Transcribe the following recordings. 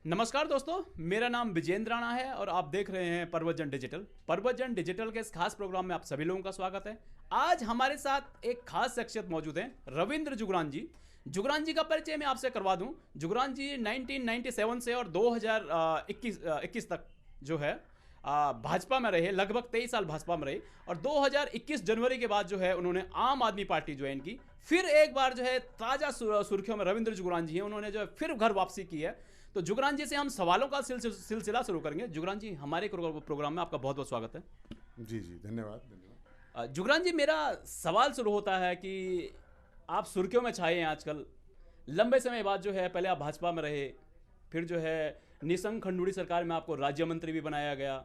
नमस्कार दोस्तों, मेरा नाम विजेंद्र राणा है और आप देख रहे हैं परवतजन डिजिटल। परवतजन डिजिटल के इस खास प्रोग्राम में आप सभी लोगों का स्वागत है। आज हमारे साथ एक खास शख्सियत मौजूद हैं, रविंद्र जुगरान जी। जुगरान जी का परिचय मैं आपसे करवा दूं। जुगरान जी 1997 से और 2021 तक जो है भाजपा में रहे, लगभग 23 साल भाजपा में रहे। और 2021 जनवरी के बाद जो है उन्होंने आम आदमी पार्टी ज्वाइन की। फिर एक बार जो है ताज़ा सुर्खियों में रविंद्र जुगरान जी हैं, उन्होंने जो है फिर घर वापसी की है। तो जुगरान जी से हम सवालों का सिलसिला शुरू करेंगे। जुगरान जी, हमारे प्रोग्राम में आपका बहुत बहुत स्वागत है। जी जी, धन्यवाद धन्यवाद। जुगरान जी, मेरा सवाल शुरू होता है कि आप सुर्खियों में छाए हैं आजकल। लंबे समय बाद जो है, पहले आप भाजपा में रहे, फिर जो है निशंक खंडूड़ी सरकार में आपको राज्य मंत्री भी बनाया गया।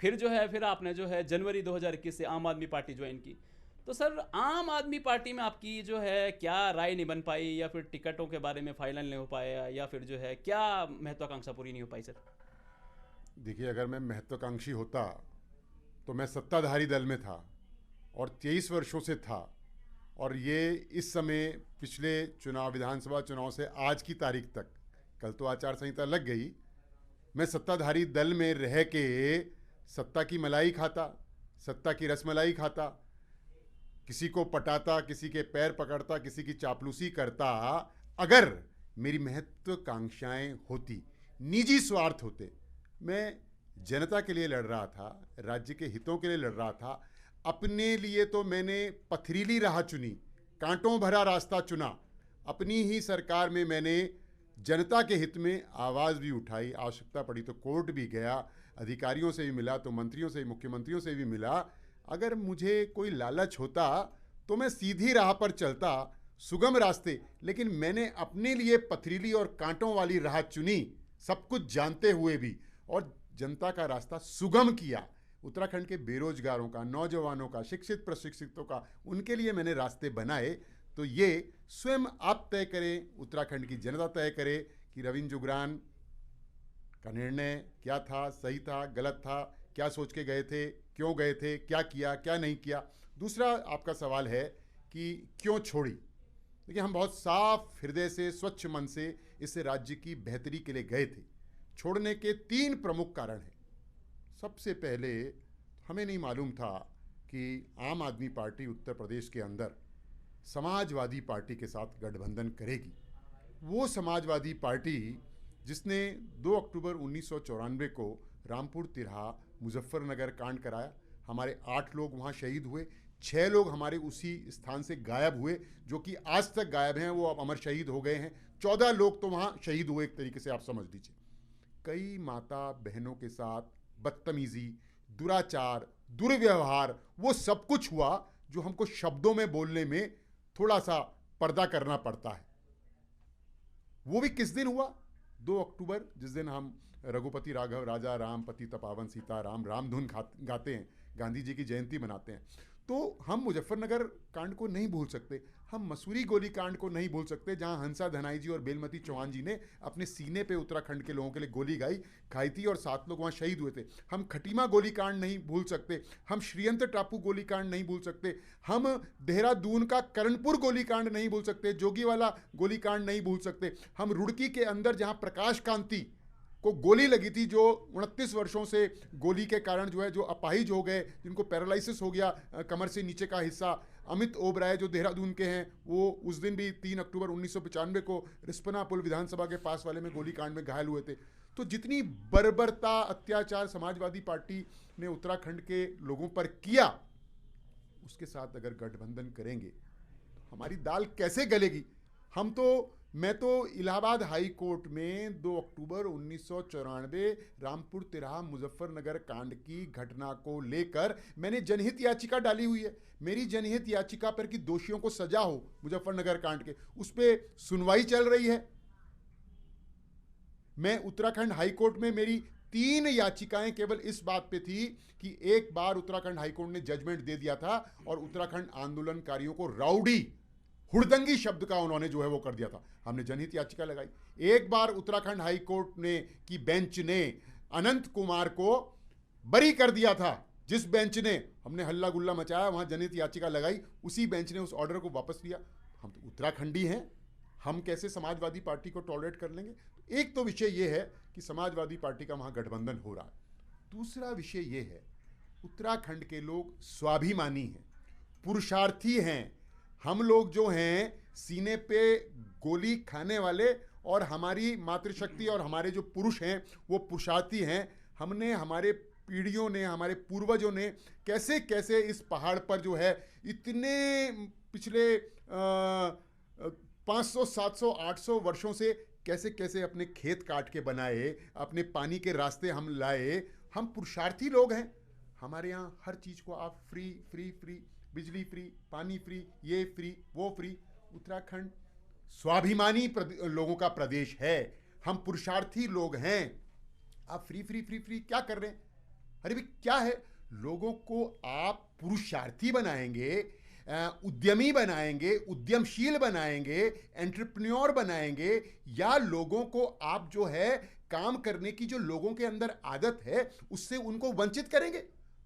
फिर आपने जो है जनवरी 2021 से आम आदमी पार्टी ज्वाइन की। तो सर, आम आदमी पार्टी में आपकी जो है क्या राय नहीं बन पाई, या फिर टिकटों के बारे में फाइनल नहीं हो पाया, या फिर जो है क्या महत्वाकांक्षा पूरी नहीं हो पाई सर? देखिए, अगर मैं महत्वाकांक्षी होता तो मैं सत्ताधारी दल में था और 23 वर्षों से था। और ये इस समय पिछले चुनाव, विधानसभा चुनाव से आज की तारीख तक, कल तो आचार संहिता लग गई, मैं सत्ताधारी दल में रह के सत्ता की मलाई खाता, सत्ता की रसमलाई खाता, किसी को पटाता, किसी के पैर पकड़ता, किसी की चापलूसी करता। अगर मेरी महत्वाकांक्षाएं होती, निजी स्वार्थ होते, मैं जनता के लिए लड़ रहा था, राज्य के हितों के लिए लड़ रहा था। अपने लिए तो मैंने पथरीली राह चुनी, कांटों भरा रास्ता चुना। अपनी ही सरकार में मैंने जनता के हित में आवाज़ भी उठाई, आवश्यकता पड़ी तो कोर्ट भी गया, अधिकारियों से भी मिला, तो मंत्रियों से, मुख्यमंत्रियों से भी मिला। अगर मुझे कोई लालच होता तो मैं सीधी राह पर चलता, सुगम रास्ते। लेकिन मैंने अपने लिए पथरीली और कांटों वाली राह चुनी, सब कुछ जानते हुए भी, और जनता का रास्ता सुगम किया। उत्तराखंड के बेरोजगारों का, नौजवानों का, शिक्षित प्रशिक्षितों का, उनके लिए मैंने रास्ते बनाए। तो ये स्वयं आप तय करें, उत्तराखंड की जनता तय करे कि रविंद्र जुगरान का निर्णय क्या था, सही था, गलत था, क्या सोच के गए थे, क्यों गए थे, क्या किया, क्या नहीं किया। दूसरा आपका सवाल है कि क्यों छोड़ी। देखिए, हम बहुत साफ हृदय से, स्वच्छ मन से इस राज्य की बेहतरी के लिए गए थे। छोड़ने के 3 प्रमुख कारण हैं। सबसे पहले, हमें नहीं मालूम था कि आम आदमी पार्टी उत्तर प्रदेश के अंदर समाजवादी पार्टी के साथ गठबंधन करेगी। वो समाजवादी पार्टी जिसने 2 अक्टूबर 1994 को रामपुर तिरहा मुजफ्फरनगर कांड कराया, हमारे 8 लोग वहाँ शहीद हुए, 6 लोग हमारे उसी स्थान से गायब हुए, जो कि आज तक गायब हैं, वो अब अमर शहीद हो गए हैं। 14 लोग तो वहाँ शहीद हुए, एक तरीके से आप समझ लीजिए। कई माता बहनों के साथ बदतमीजी, दुराचार, दुर्व्यवहार, वो सब कुछ हुआ जो हमको शब्दों में बोलने में थोड़ा सा पर्दा करना पड़ता है। वो भी किस दिन हुआ? 2 अक्टूबर, जिस दिन हम रघुपति राघव राजा राम पति तपावन सीता राम, रामधुन गाते हैं, गांधी जी की जयंती मनाते हैं। तो हम मुजफ्फरनगर कांड को नहीं भूल सकते, हम मसूरी गोली कांड को नहीं भूल सकते, जहां हंसा धनाई जी और बेलमती चौहान जी ने अपने सीने पे उत्तराखंड के लोगों के लिए गोली खाई थी और 7 लोग वहां शहीद हुए थे। हम खटीमा गोली कांड नहीं भूल सकते, हम श्रीयंत टापू गोली कांड नहीं भूल सकते, हम देहरादून का करणपुर गोली कांड नहीं भूल सकते, जोगीवाला गोली कांड नहीं भूल सकते, हम रुड़की के अंदर जहां प्रकाश कांति को गोली लगी थी, जो 29 वर्षों से गोली के कारण जो है, जो अपाहिज हो गए, जिनको पैरालिसिस हो गया कमर से नीचे का हिस्सा, अमित ओबराय जो देहरादून के हैं, वो उस दिन भी 3 अक्टूबर 1995 को रिस्पना पुल विधानसभा के पास वाले में गोली कांड में घायल हुए थे। तो जितनी बर्बरता, अत्याचार समाजवादी पार्टी ने उत्तराखंड के लोगों पर किया, उसके साथ अगर गठबंधन करेंगे तो हमारी दाल कैसे गलेगी? मैं तो इलाहाबाद हाई कोर्ट में 2 अक्टूबर 1994 रामपुर तिरहा मुजफ्फरनगर कांड की घटना को लेकर मैंने जनहित याचिका डाली हुई है। मेरी जनहित याचिका पर कि दोषियों को सजा हो मुजफ्फरनगर कांड के, उस पर सुनवाई चल रही है। मैं उत्तराखंड हाई कोर्ट में, मेरी 3 याचिकाएं केवल इस बात पे थी कि एक बार उत्तराखंड हाई कोर्ट ने जजमेंट दे दिया था और उत्तराखंड आंदोलनकारियों को राउडी, हुड़दंगी शब्द का उन्होंने जो है वो कर दिया था। हमने जनहित याचिका लगाई। एक बार उत्तराखंड हाई कोर्ट ने की बेंच ने अनंत कुमार को बरी कर दिया था। जिस बेंच ने हमने हल्ला गुल्ला मचाया, वहां जनहित याचिका लगाई, उसी बेंच ने उस ऑर्डर को वापस लिया। हम तो उत्तराखंडी हैं, हम कैसे समाजवादी पार्टी को टॉलरेट कर लेंगे? एक तो विषय ये है कि समाजवादी पार्टी का वहाँ गठबंधन हो रहा है। दूसरा विषय ये है, उत्तराखंड के लोग स्वाभिमानी हैं, पुरुषार्थी हैं। हम लोग जो हैं सीने पे गोली खाने वाले, और हमारी मातृशक्ति और हमारे जो पुरुष हैं वो पुरुषार्थी हैं। हमने, हमारे पीढ़ियों ने, हमारे पूर्वजों ने कैसे कैसे इस पहाड़ पर जो है इतने पिछले 500, 700, 800 वर्षों से कैसे कैसे अपने खेत काट के बनाए, अपने पानी के रास्ते हम लाए। हम पुरुषार्थी लोग हैं। हमारे यहाँ हर चीज़ को आप फ्री फ्री फ्री, बिजली फ्री, पानी फ्री, ये फ्री वो फ्री। उत्तराखंड स्वाभिमानी लोगों का प्रदेश है, हम पुरुषार्थी लोग हैं। आप फ्री फ्री फ्री फ्री क्या कर रहे हैं? अरे भाई क्या है, लोगों को आप पुरुषार्थी बनाएंगे, उद्यमी बनाएंगे, उद्यमशील बनाएंगे, एंटरप्रेन्योर बनाएंगे, या लोगों को आप जो है काम करने की जो लोगों के अंदर आदत है उससे उनको वंचित करेंगे?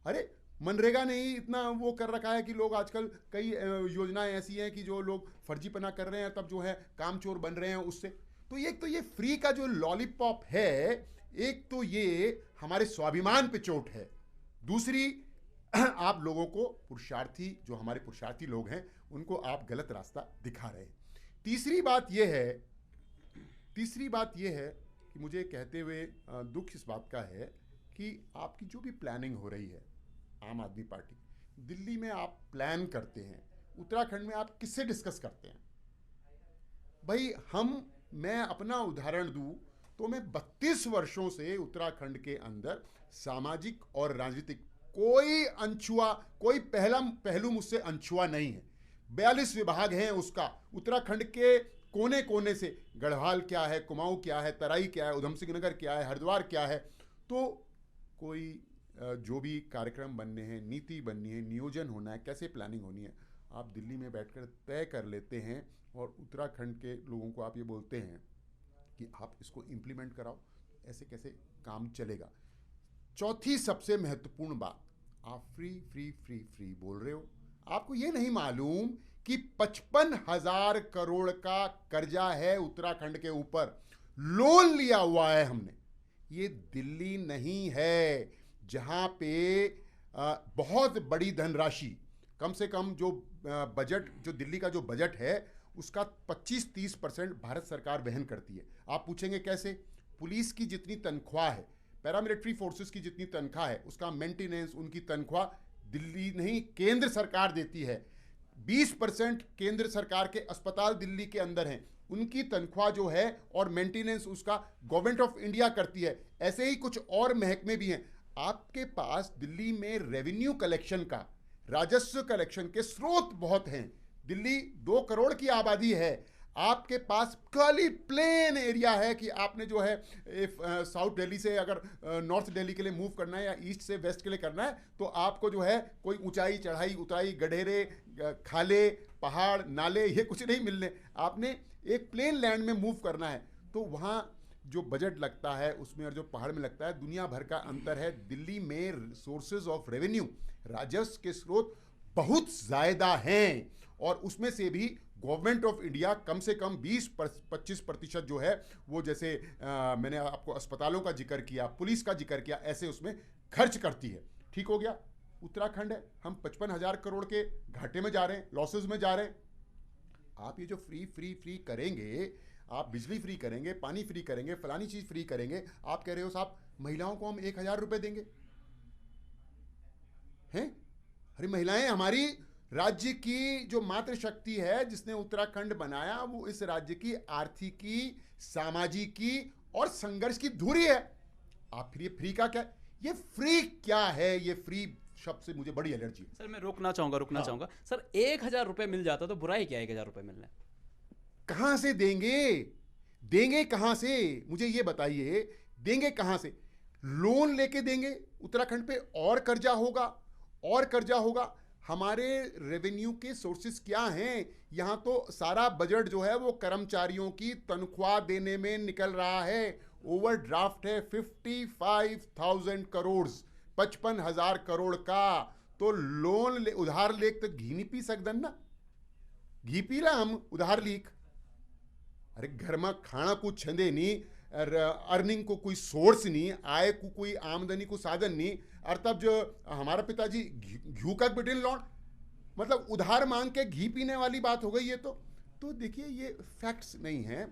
अरे मनरेगा ने ही इतना वो कर रखा है कि लोग आजकल कई योजनाएं ऐसी हैं कि जो लोग फर्जीपना कर रहे हैं तब जो है कामचोर बन रहे हैं उससे। तो एक तो ये फ्री का जो लॉलीपॉप है, एक तो ये हमारे स्वाभिमान पे चोट है। दूसरी, आप लोगों को पुरुषार्थी, जो हमारे पुरुषार्थी लोग हैं उनको आप गलत रास्ता दिखा रहे हैं। तीसरी बात यह है कि मुझे कहते हुए दुख इस बात का है कि आपकी जो भी प्लानिंग हो रही है, आम आदमी पार्टी, दिल्ली में आप प्लान करते हैं, उत्तराखंड में आप किससे डिस्कस करते हैं? भाई मैं अपना उदाहरण दूं तो मैं 32 वर्षों से उत्तराखंड के अंदर सामाजिक और राजनीतिक कोई पहलू मुझसे अनछुआ नहीं है। 42 विभाग हैं उसका, उत्तराखंड के कोने कोने से, गढ़वाल क्या है, कुमाऊं क्या है, तराई क्या है, उधम सिंह नगर क्या है, हरिद्वार क्या है। तो कोई जो भी कार्यक्रम बनने हैं, नीति बननी है, नियोजन होना है, कैसे प्लानिंग होनी है, आप दिल्ली में बैठकर तय कर लेते हैं और उत्तराखंड के लोगों को आप ये बोलते हैं कि आप इसको इम्प्लीमेंट कराओ। ऐसे कैसे काम चलेगा? चौथी सबसे महत्वपूर्ण बात, आप फ्री फ्री फ्री फ्री बोल रहे हो। आपको ये नहीं मालूम कि 55,000 करोड़ का कर्जा है उत्तराखंड के ऊपर, लोन लिया हुआ है हमने। ये दिल्ली नहीं है जहां पे बहुत बड़ी धनराशि, कम से कम जो बजट, जो दिल्ली का जो बजट है उसका 25-30% भारत सरकार वहन करती है। आप पूछेंगे कैसे? पुलिस की जितनी तनख्वाह है, पैरामिलिट्री फोर्सेस की जितनी तनख्वाह है, उसका मेंटेनेंस, उनकी तनख्वाह दिल्ली नहीं केंद्र सरकार देती है। 20% केंद्र सरकार के अस्पताल दिल्ली के अंदर हैं, उनकी तनख्वाह जो है और मेंटेनेंस उसका गवर्नमेंट ऑफ इंडिया करती है। ऐसे ही कुछ और महकमे भी हैं। आपके पास दिल्ली में रेवेन्यू कलेक्शन का, राजस्व कलेक्शन के स्रोत बहुत हैं। दिल्ली 2 करोड़ की आबादी है, आपके पास खाली प्लेन एरिया है कि आपने जो है साउथ दिल्ली से अगर नॉर्थ दिल्ली के लिए मूव करना है या ईस्ट से वेस्ट के लिए करना है तो आपको जो है कोई ऊंचाई, चढ़ाई, उतराई, गढेरे, खाले, पहाड़, नाले, ये कुछ नहीं मिलने। आपने एक प्लेन लैंड में मूव करना है तो वहाँ जो बजट लगता है उसमें और जो पहाड़ में लगता है, दुनिया भर का अंतर है। दिल्ली में सोर्सेज ऑफ रेवेन्यू, राजस्व के स्रोत बहुत ज़्यादा हैं और उसमें से भी गवर्नमेंट ऑफ इंडिया कम से कम 20-25% जो है वो, जैसे मैंने आपको अस्पतालों का जिक्र किया, पुलिस का जिक्र किया, ऐसे उसमें खर्च करती है। ठीक हो गया? उत्तराखंड है, हम 55,000 करोड़ के घाटे में जा रहे हैं, लॉसेज में जा रहे हैं। आप ये जो फ्री फ्री फ्री करेंगे, आप बिजली फ्री करेंगे, पानी फ्री करेंगे, फलानी चीज़ फ्री करेंगे, आप कह रहे हो साहब महिलाओं को हम 1,000 रुपये देंगे हैं? अरे महिलाएं हमारी राज्य की जो मातृशक्ति है, जिसने उत्तराखंड बनाया, वो इस राज्य की आर्थिकी, सामाजिकी और संघर्ष की धुरी है। आप फिर ये फ्री का क्या, ये फ्री क्या है? ये फ्री शब्द से मुझे बड़ी एलर्जी है। सर मैं रुकना चाहूंगा सर, 1,000 रुपये मिल जाता तो बुराई क्या है 1,000 रुपये मिलना? कहां से देंगे कहां से? मुझे ये बताइए, देंगे कहां से? लोन लेके देंगे उत्तराखंड पे, और कर्जा होगा। हमारे रेवेन्यू के सोर्सेस क्या हैं? यहां तो सारा बजट जो है वो कर्मचारियों की तनख्वाह देने में निकल रहा है। ओवरड्राफ्ट है 55,000 करोड़, 55,000 करोड़ का। तो लोन उधार लेक तो घी नहीं पी सकदन ना, घी पी ला हम उधार लीक। अरे घर में खाना कुछ छंदे नहीं, अर्निंग को कोई सोर्स नहीं, आय को कोई आमदनी को साधन नहीं। और तब जो हमारा पिताजी घी का बिटिन लौंड, मतलब उधार मांग के घी पीने वाली बात हो गई ये तो देखिए ये फैक्ट्स नहीं हैं।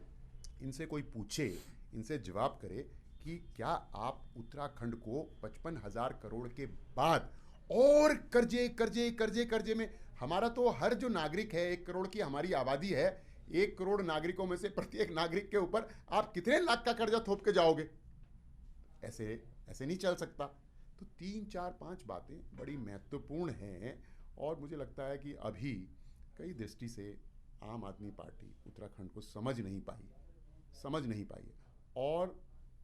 इनसे कोई पूछे, इनसे जवाब करे कि क्या आप उत्तराखंड को 55,000 करोड़ के बाद और कर्जे में, हमारा तो हर जो नागरिक है, 1 करोड़ की हमारी आबादी है, 1 करोड़ नागरिकों में से प्रत्येक नागरिक के ऊपर आप कितने लाख का कर्जा थोप के जाओगे? ऐसे नहीं चल सकता। तो 3, 4, 5 बातें बड़ी महत्वपूर्ण हैं और मुझे लगता है कि अभी कई दृष्टि से आम आदमी पार्टी उत्तराखंड को समझ नहीं पाई। और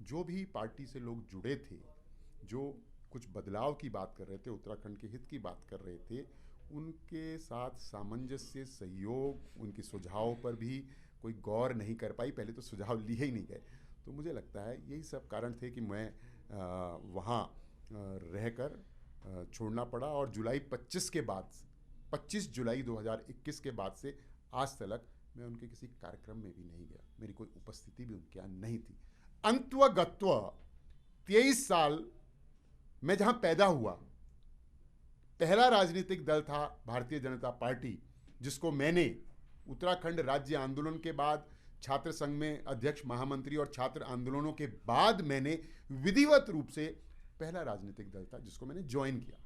जो भी पार्टी से लोग जुड़े थे, जो कुछ बदलाव की बात कर रहे थे, उत्तराखंड के हित की बात कर रहे थे, उनके साथ सामंजस्य, सहयोग, उनके सुझाव पर भी कोई गौर नहीं कर पाई। पहले तो सुझाव लिए ही नहीं गए। तो मुझे लगता है यही सब कारण थे कि मैं वहाँ रहकर छोड़ना पड़ा। और 25 जुलाई 2021 के बाद से आज तक मैं उनके किसी कार्यक्रम में भी नहीं गया, मेरी कोई उपस्थिति भी उनके यहाँ नहीं थी। अंतवगत्व 23 साल मैं जहाँ पैदा हुआ, पहला राजनीतिक दल था भारतीय जनता पार्टी, जिसको मैंने उत्तराखंड राज्य आंदोलन के बाद छात्र संघ में अध्यक्ष, महामंत्री और छात्र आंदोलनों के बाद मैंने विधिवत रूप से पहला राजनीतिक दल था जिसको मैंने ज्वाइन किया।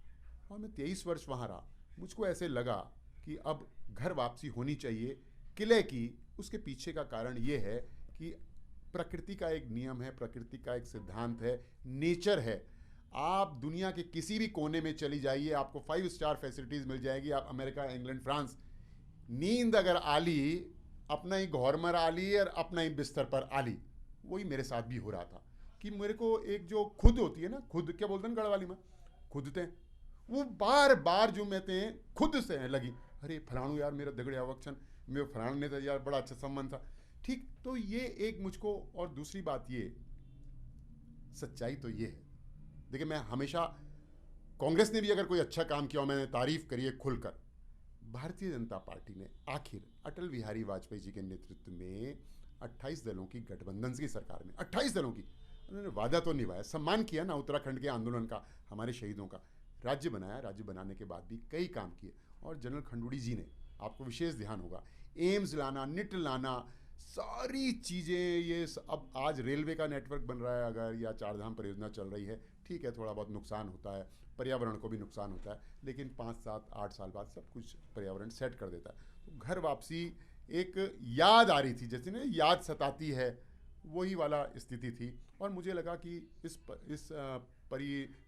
और मैं 23 वर्ष वहाँ रहा। मुझको ऐसे लगा कि अब घर वापसी होनी चाहिए किले की। उसके पीछे का कारण ये है कि प्रकृति का एक नियम है, प्रकृति का एक सिद्धांत है, नेचर है। आप दुनिया के किसी भी कोने में चली जाइए, आपको 5 स्टार फैसिलिटीज़ मिल जाएगी। आप अमेरिका, इंग्लैंड, फ्रांस, नींद अगर आली, अपना ही घर में आली और अपना ही बिस्तर पर आली। वही मेरे साथ भी हो रहा था कि मेरे को एक जो खुद होती है ना, खुद क्या बोलते हैं गढ़वाली में, खुदते, वो बार बार जो मैं ते खुद से लगी, अरे फलाणु यार मेरा दगड़े आवक्षण, मेरे फलाण ने तो यार बड़ा अच्छा संबंध था, ठीक। तो ये एक मुझको, और दूसरी बात ये, सच्चाई तो ये है, देखिए मैं हमेशा, कांग्रेस ने भी अगर कोई अच्छा काम किया और मैंने तारीफ करी है खुलकर, भारतीय जनता पार्टी ने आखिर अटल बिहारी वाजपेयी जी के नेतृत्व में 28 दलों की गठबंधन की सरकार में 28 दलों की, उन्होंने वादा तो निभाया, सम्मान किया ना उत्तराखंड के आंदोलन का, हमारे शहीदों का, राज्य बनाया। राज्य बनाने के बाद भी कई काम किए। और जनरल खंडूड़ी जी ने, आपको विशेष ध्यान होगा, एम्स लाना, निट लाना, सारी चीज़ें, ये अब आज रेलवे का नेटवर्क बन रहा है अगर, या चारधाम परियोजना चल रही है, ठीक है थोड़ा बहुत नुकसान होता है, पर्यावरण को भी नुकसान होता है, लेकिन 5, 7, 8 साल बाद सब कुछ पर्यावरण सेट कर देता है। तो घर वापसी एक याद आ रही थी, जैसे ना याद सताती है, वही वाला स्थिति थी। और मुझे लगा कि इस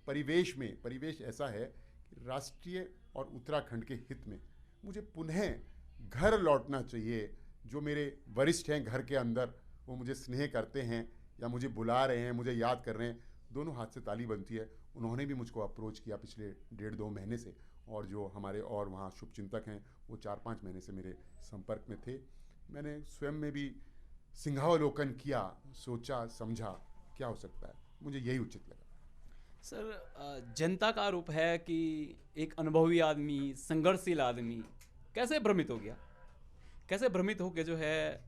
परिवेश ऐसा है कि राष्ट्रीय और उत्तराखंड के हित में मुझे पुनः घर लौटना चाहिए। जो मेरे वरिष्ठ हैं घर के अंदर, वो मुझे स्नेह करते हैं या मुझे बुला रहे हैं, मुझे याद कर रहे हैं, दोनों हाथ से ताली बनती है। उन्होंने भी मुझको अप्रोच किया पिछले 1.5-2 महीने से, और जो हमारे और वहाँ शुभचिंतक हैं वो 4-5 महीने से मेरे संपर्क में थे। मैंने स्वयं में भी सिंहावलोकन किया, सोचा, समझा क्या हो सकता है, मुझे यही उचित लगा। सर, जनता का आरोप है कि एक अनुभवी आदमी, संघर्षशील आदमी कैसे भ्रमित हो गया, कैसे भ्रमित होकर जो है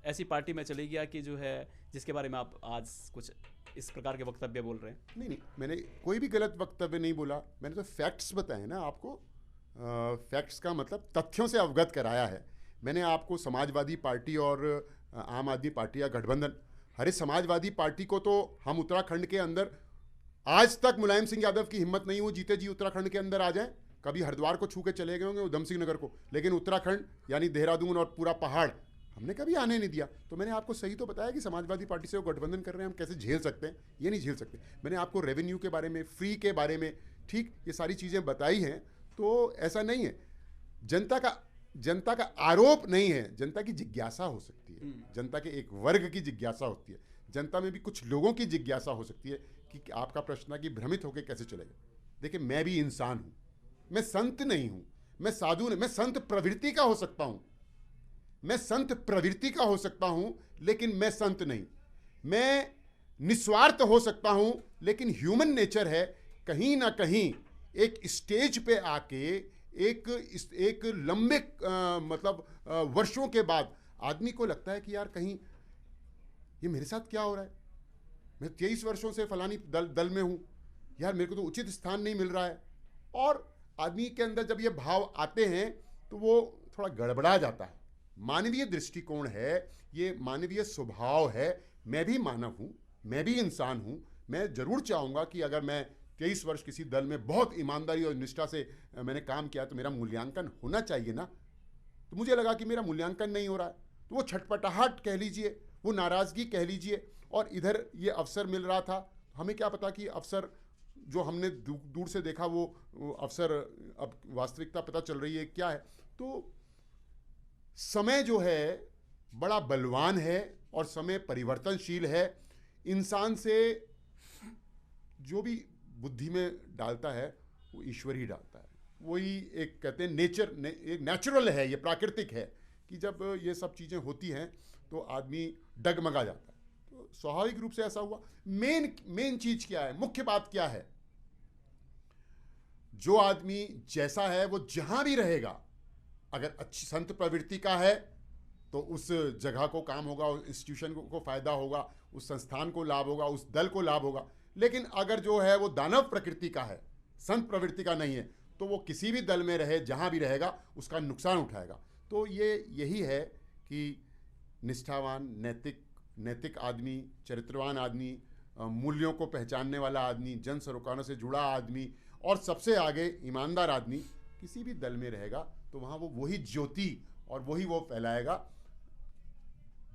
ऐसी पार्टी में चली गया कि जो है जिसके बारे में आप आज कुछ इस प्रकार के वक्तव्य बोल रहे हैं? नहीं, मैंने कोई भी गलत वक्तव्य नहीं बोला, मैंने तो फैक्ट्स बताए ना आपको। फैक्ट्स का मतलब तथ्यों से अवगत कराया है। मैंने आपको समाजवादी पार्टी और आम आदमी पार्टी का गठबंधन, अरे समाजवादी पार्टी को तो हम उत्तराखंड के अंदर, आज तक मुलायम सिंह यादव की हिम्मत नहीं हो जीते जी उत्तराखंड के अंदर आ जाए। कभी हरिद्वार को छू के चले गए होंगे, उधम सिंह नगर को, लेकिन उत्तराखंड यानी देहरादून और पूरा पहाड़ हमने कभी आने नहीं दिया। तो मैंने आपको सही तो बताया कि समाजवादी पार्टी से वो गठबंधन कर रहे हैं, हम कैसे झेल सकते हैं, ये नहीं झेल सकते। मैंने आपको रेवेन्यू के बारे में, फ्री के बारे में, ठीक, ये सारी चीज़ें बताई हैं। तो ऐसा नहीं है, जनता का आरोप नहीं है, जनता की जिज्ञासा हो सकती है, जनता के एक वर्ग की जिज्ञासा होती है, जनता में भी कुछ लोगों की जिज्ञासा हो सकती है कि आपका प्रश्न है कि भ्रमित होकर कैसे चलेगा। देखिए मैं भी इंसान हूँ, मैं संत नहीं हूँ, मैं साधु नहीं, मैं संत प्रवृत्ति का हो सकता हूँ, मैं संत प्रवृत्ति का हो सकता हूँ, लेकिन मैं संत नहीं। मैं निस्वार्थ हो सकता हूँ, लेकिन ह्यूमन नेचर है कहीं ना कहीं एक स्टेज पे आके एक लंबे वर्षों के बाद आदमी को लगता है कि यार कहीं ये मेरे साथ क्या हो रहा है, मैं 23 वर्षों से फलानी दल में हूँ, यार मेरे को तो उचित स्थान नहीं मिल रहा है। और आदमी के अंदर जब ये भाव आते हैं तो वो थोड़ा गड़बड़ा जाता है। मानवीय दृष्टिकोण है, ये मानवीय स्वभाव है। मैं भी मानव हूँ, मैं भी इंसान हूँ। मैं ज़रूर चाहूँगा कि अगर मैं 23 वर्ष किसी दल में बहुत ईमानदारी और निष्ठा से मैंने काम किया तो मेरा मूल्यांकन होना चाहिए ना। तो मुझे लगा कि मेरा मूल्यांकन नहीं हो रहा है, तो वो छटपटाहट कह लीजिए, वो नाराज़गी कह लीजिए, और इधर ये अवसर मिल रहा था। हमें क्या पता कि अवसर जो हमने दूर से देखा वो अवसर अब वास्तविकता पता चल रही है क्या है। तो समय जो है बड़ा बलवान है और समय परिवर्तनशील है। इंसान से जो भी बुद्धि में डालता है वो ईश्वर ही डालता है। वही एक कहते हैं एक नेचुरल है, ये प्राकृतिक है कि जब ये सब चीज़ें होती हैं तो आदमी डगमगा जाता है। तो स्वाभाविक रूप से ऐसा हुआ। मेन चीज़ क्या है, मुख्य बात क्या है, जो आदमी जैसा है वो जहां भी रहेगा, अगर अच्छी संत प्रवृत्ति का है तो उस जगह को काम होगा, उस इंस्टीट्यूशन को फायदा होगा, उस संस्थान को लाभ होगा, उस दल को लाभ होगा। लेकिन अगर जो है वो दानव प्रकृति का है, संत प्रवृत्ति का नहीं है, तो वो किसी भी दल में रहे, जहां भी रहेगा, उसका नुकसान उठाएगा। तो यही है कि निष्ठावान, नैतिक आदमी, चरित्रवान आदमी, मूल्यों को पहचानने वाला आदमी, जन सरोकारों से जुड़ा आदमी, और सबसे आगे ईमानदार आदमी किसी भी दल में रहेगा तो वहाँ वो वही ज्योति और वही वो फैलाएगा।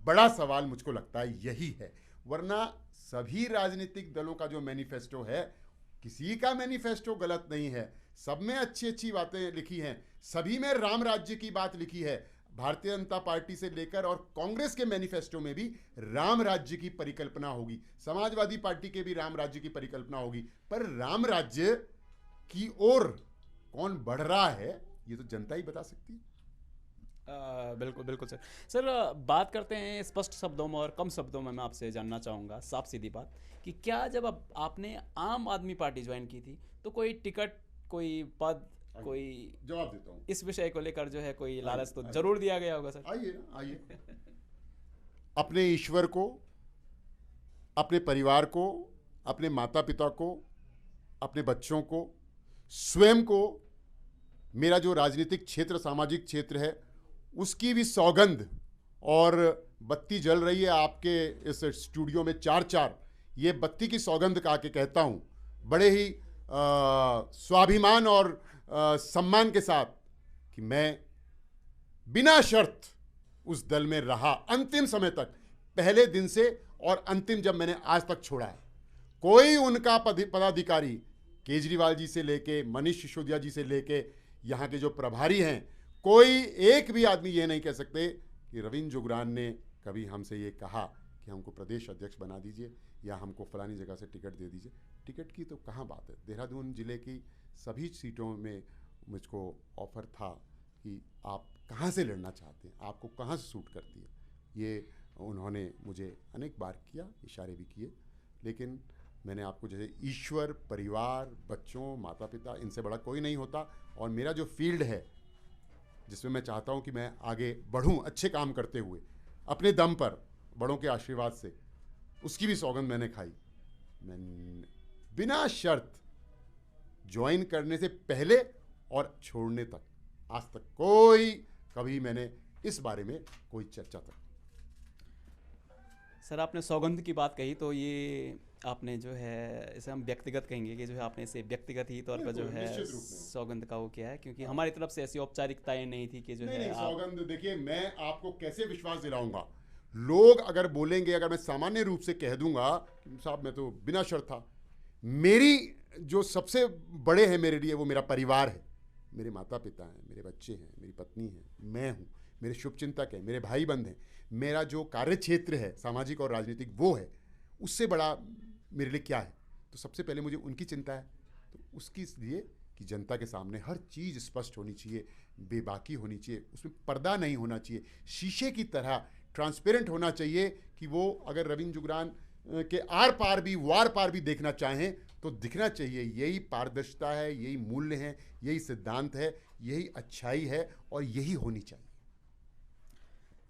बड़ा सवाल मुझको लगता है यही है। वरना सभी राजनीतिक दलों का जो मैनिफेस्टो है, किसी का मैनिफेस्टो गलत नहीं है, सब में अच्छी अच्छी बातें लिखी हैं, सभी में राम राज्य की बात लिखी है। भारतीय जनता पार्टी से लेकर और कांग्रेस के मैनिफेस्टो में भी राम राज्य की परिकल्पना होगी, समाजवादी पार्टी के भी राम राज्य की परिकल्पना होगी। पर राम राज्य की ओर कौन बढ़ रहा है ये तो जनता ही बता सकती है। बिल्कुल बिल्कुल सर। सर बात करते हैं स्पष्ट शब्दों में और कम शब्दों में। मैं आपसे जानना चाहूँगा साफ सीधी बात कि क्या जब आपने आम आदमी पार्टी ज्वाइन की थी तो कोई टिकट, कोई पद, कोई, जवाब देता हूँ, इस विषय को लेकर जो है कोई लालच तो जरूर दिया गया होगा सर? आइए अपने ईश्वर को, अपने परिवार को, अपने माता पिता को, अपने बच्चों को, स्वयं को, मेरा जो राजनीतिक क्षेत्र, सामाजिक क्षेत्र है, उसकी भी सौगंध। और बत्ती जल रही है आपके इस स्टूडियो में 4-4, ये बत्ती की सौगंध का के कहता हूँ बड़े ही स्वाभिमान और सम्मान के साथ कि मैं बिना शर्त उस दल में रहा अंतिम समय तक, पहले दिन से और अंतिम जब मैंने आज तक छोड़ा है। कोई उनका पदाधिकारी, केजरीवाल जी से लेके, मनीष सिसोदिया जी से लेके, यहाँ के जो प्रभारी हैं, कोई एक भी आदमी ये नहीं कह सकते कि रविंद्र जुगरान ने कभी हमसे ये कहा कि हमको प्रदेश अध्यक्ष बना दीजिए या हमको फलानी जगह से टिकट दे दीजिए। टिकट की तो कहाँ बात है। देहरादून ज़िले की सभी सीटों में मुझको ऑफ़र था कि आप कहाँ से लड़ना चाहते हैं, आपको कहाँ से सूट करती है। ये उन्होंने मुझे अनेक बार किया, इशारे भी किए, लेकिन मैंने आपको जैसे ईश्वर, परिवार, बच्चों, माता पिता, इनसे बड़ा कोई नहीं होता। और मेरा जो फील्ड है जिसमें मैं चाहता हूं कि मैं आगे बढ़ूं अच्छे काम करते हुए अपने दम पर, बड़ों के आशीर्वाद से, उसकी भी सौगंध मैंने खाई। मैं बिना शर्त ज्वाइन करने से पहले और छोड़ने तक आज तक कभी मैंने इस बारे में कोई चर्चा तक। सर आपने सौगंध की बात कही तो ये आपने जो है, इसे हम व्यक्तिगत कहेंगे कि जो है आपने इसे व्यक्तिगत ही तौर पर जो है सौगंध का वो किया है, क्योंकि हमारी तरफ से ऐसी औपचारिकताएं नहीं थी कि जो है सौगंध। देखिए मैं आपको कैसे विश्वास दिलाऊंगा, लोग अगर बोलेंगे, अगर मैं सामान्य रूप से कह दूंगा साहब मैं तो बिना शर्त था। मेरी जो सबसे बड़े हैं मेरे लिए वो मेरा परिवार है, मेरे माता पिता हैं, मेरे बच्चे हैं, मेरी पत्नी है, मैं हूँ, मेरे शुभचिंतक हैं, मेरे भाई बंद हैं, मेरा जो कार्य क्षेत्र है सामाजिक और राजनीतिक वो है। उससे बड़ा मेरे लिए क्या है। तो सबसे पहले मुझे उनकी चिंता है, तो उसकी इसलिए कि जनता के सामने हर चीज़ स्पष्ट होनी चाहिए, बेबाकी होनी चाहिए, उसमें पर्दा नहीं होना चाहिए, शीशे की तरह ट्रांसपेरेंट होना चाहिए कि वो अगर रविंद्र जुगरान के आर पार भी, वार पार भी देखना चाहें तो दिखना चाहिए। यही पारदर्शिता है, यही मूल्य है, यही सिद्धांत है, यही अच्छाई है और यही होनी चाहिए।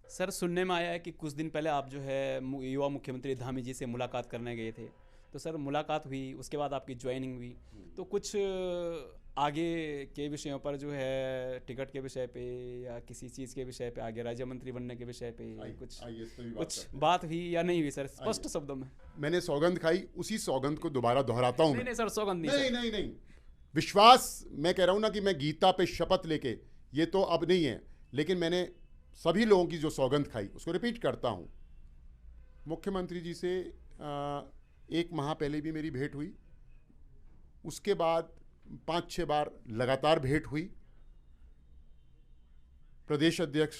सर सुनने में आया है कि कुछ दिन पहले आप जो है युवा मुख्यमंत्री धामी जी से मुलाकात करने गए थे। तो सर मुलाकात हुई, उसके बाद आपकी ज्वाइनिंग हुई, तो कुछ आगे के विषयों पर जो है टिकट के विषय पे या किसी चीज़ के विषय पे, आगे राज्य मंत्री बनने के विषय पे कुछ बात हुई या नहीं हुई सर, स्पष्ट शब्दों में? मैंने सौगंध खाई, उसी सौगंध को दोबारा दोहराता हूँ। नहीं सर, सौगंध नहीं, विश्वास, मैं कह रहा हूँ ना कि मैं गीता पे शपथ लेके, ये तो अब नहीं है, लेकिन मैंने सभी लोगों की जो सौगंध खाई उसको रिपीट करता हूँ। मुख्यमंत्री जी से 1 माह पहले भी मेरी भेंट हुई, उसके बाद 5-6 बार लगातार भेंट हुई। प्रदेश अध्यक्ष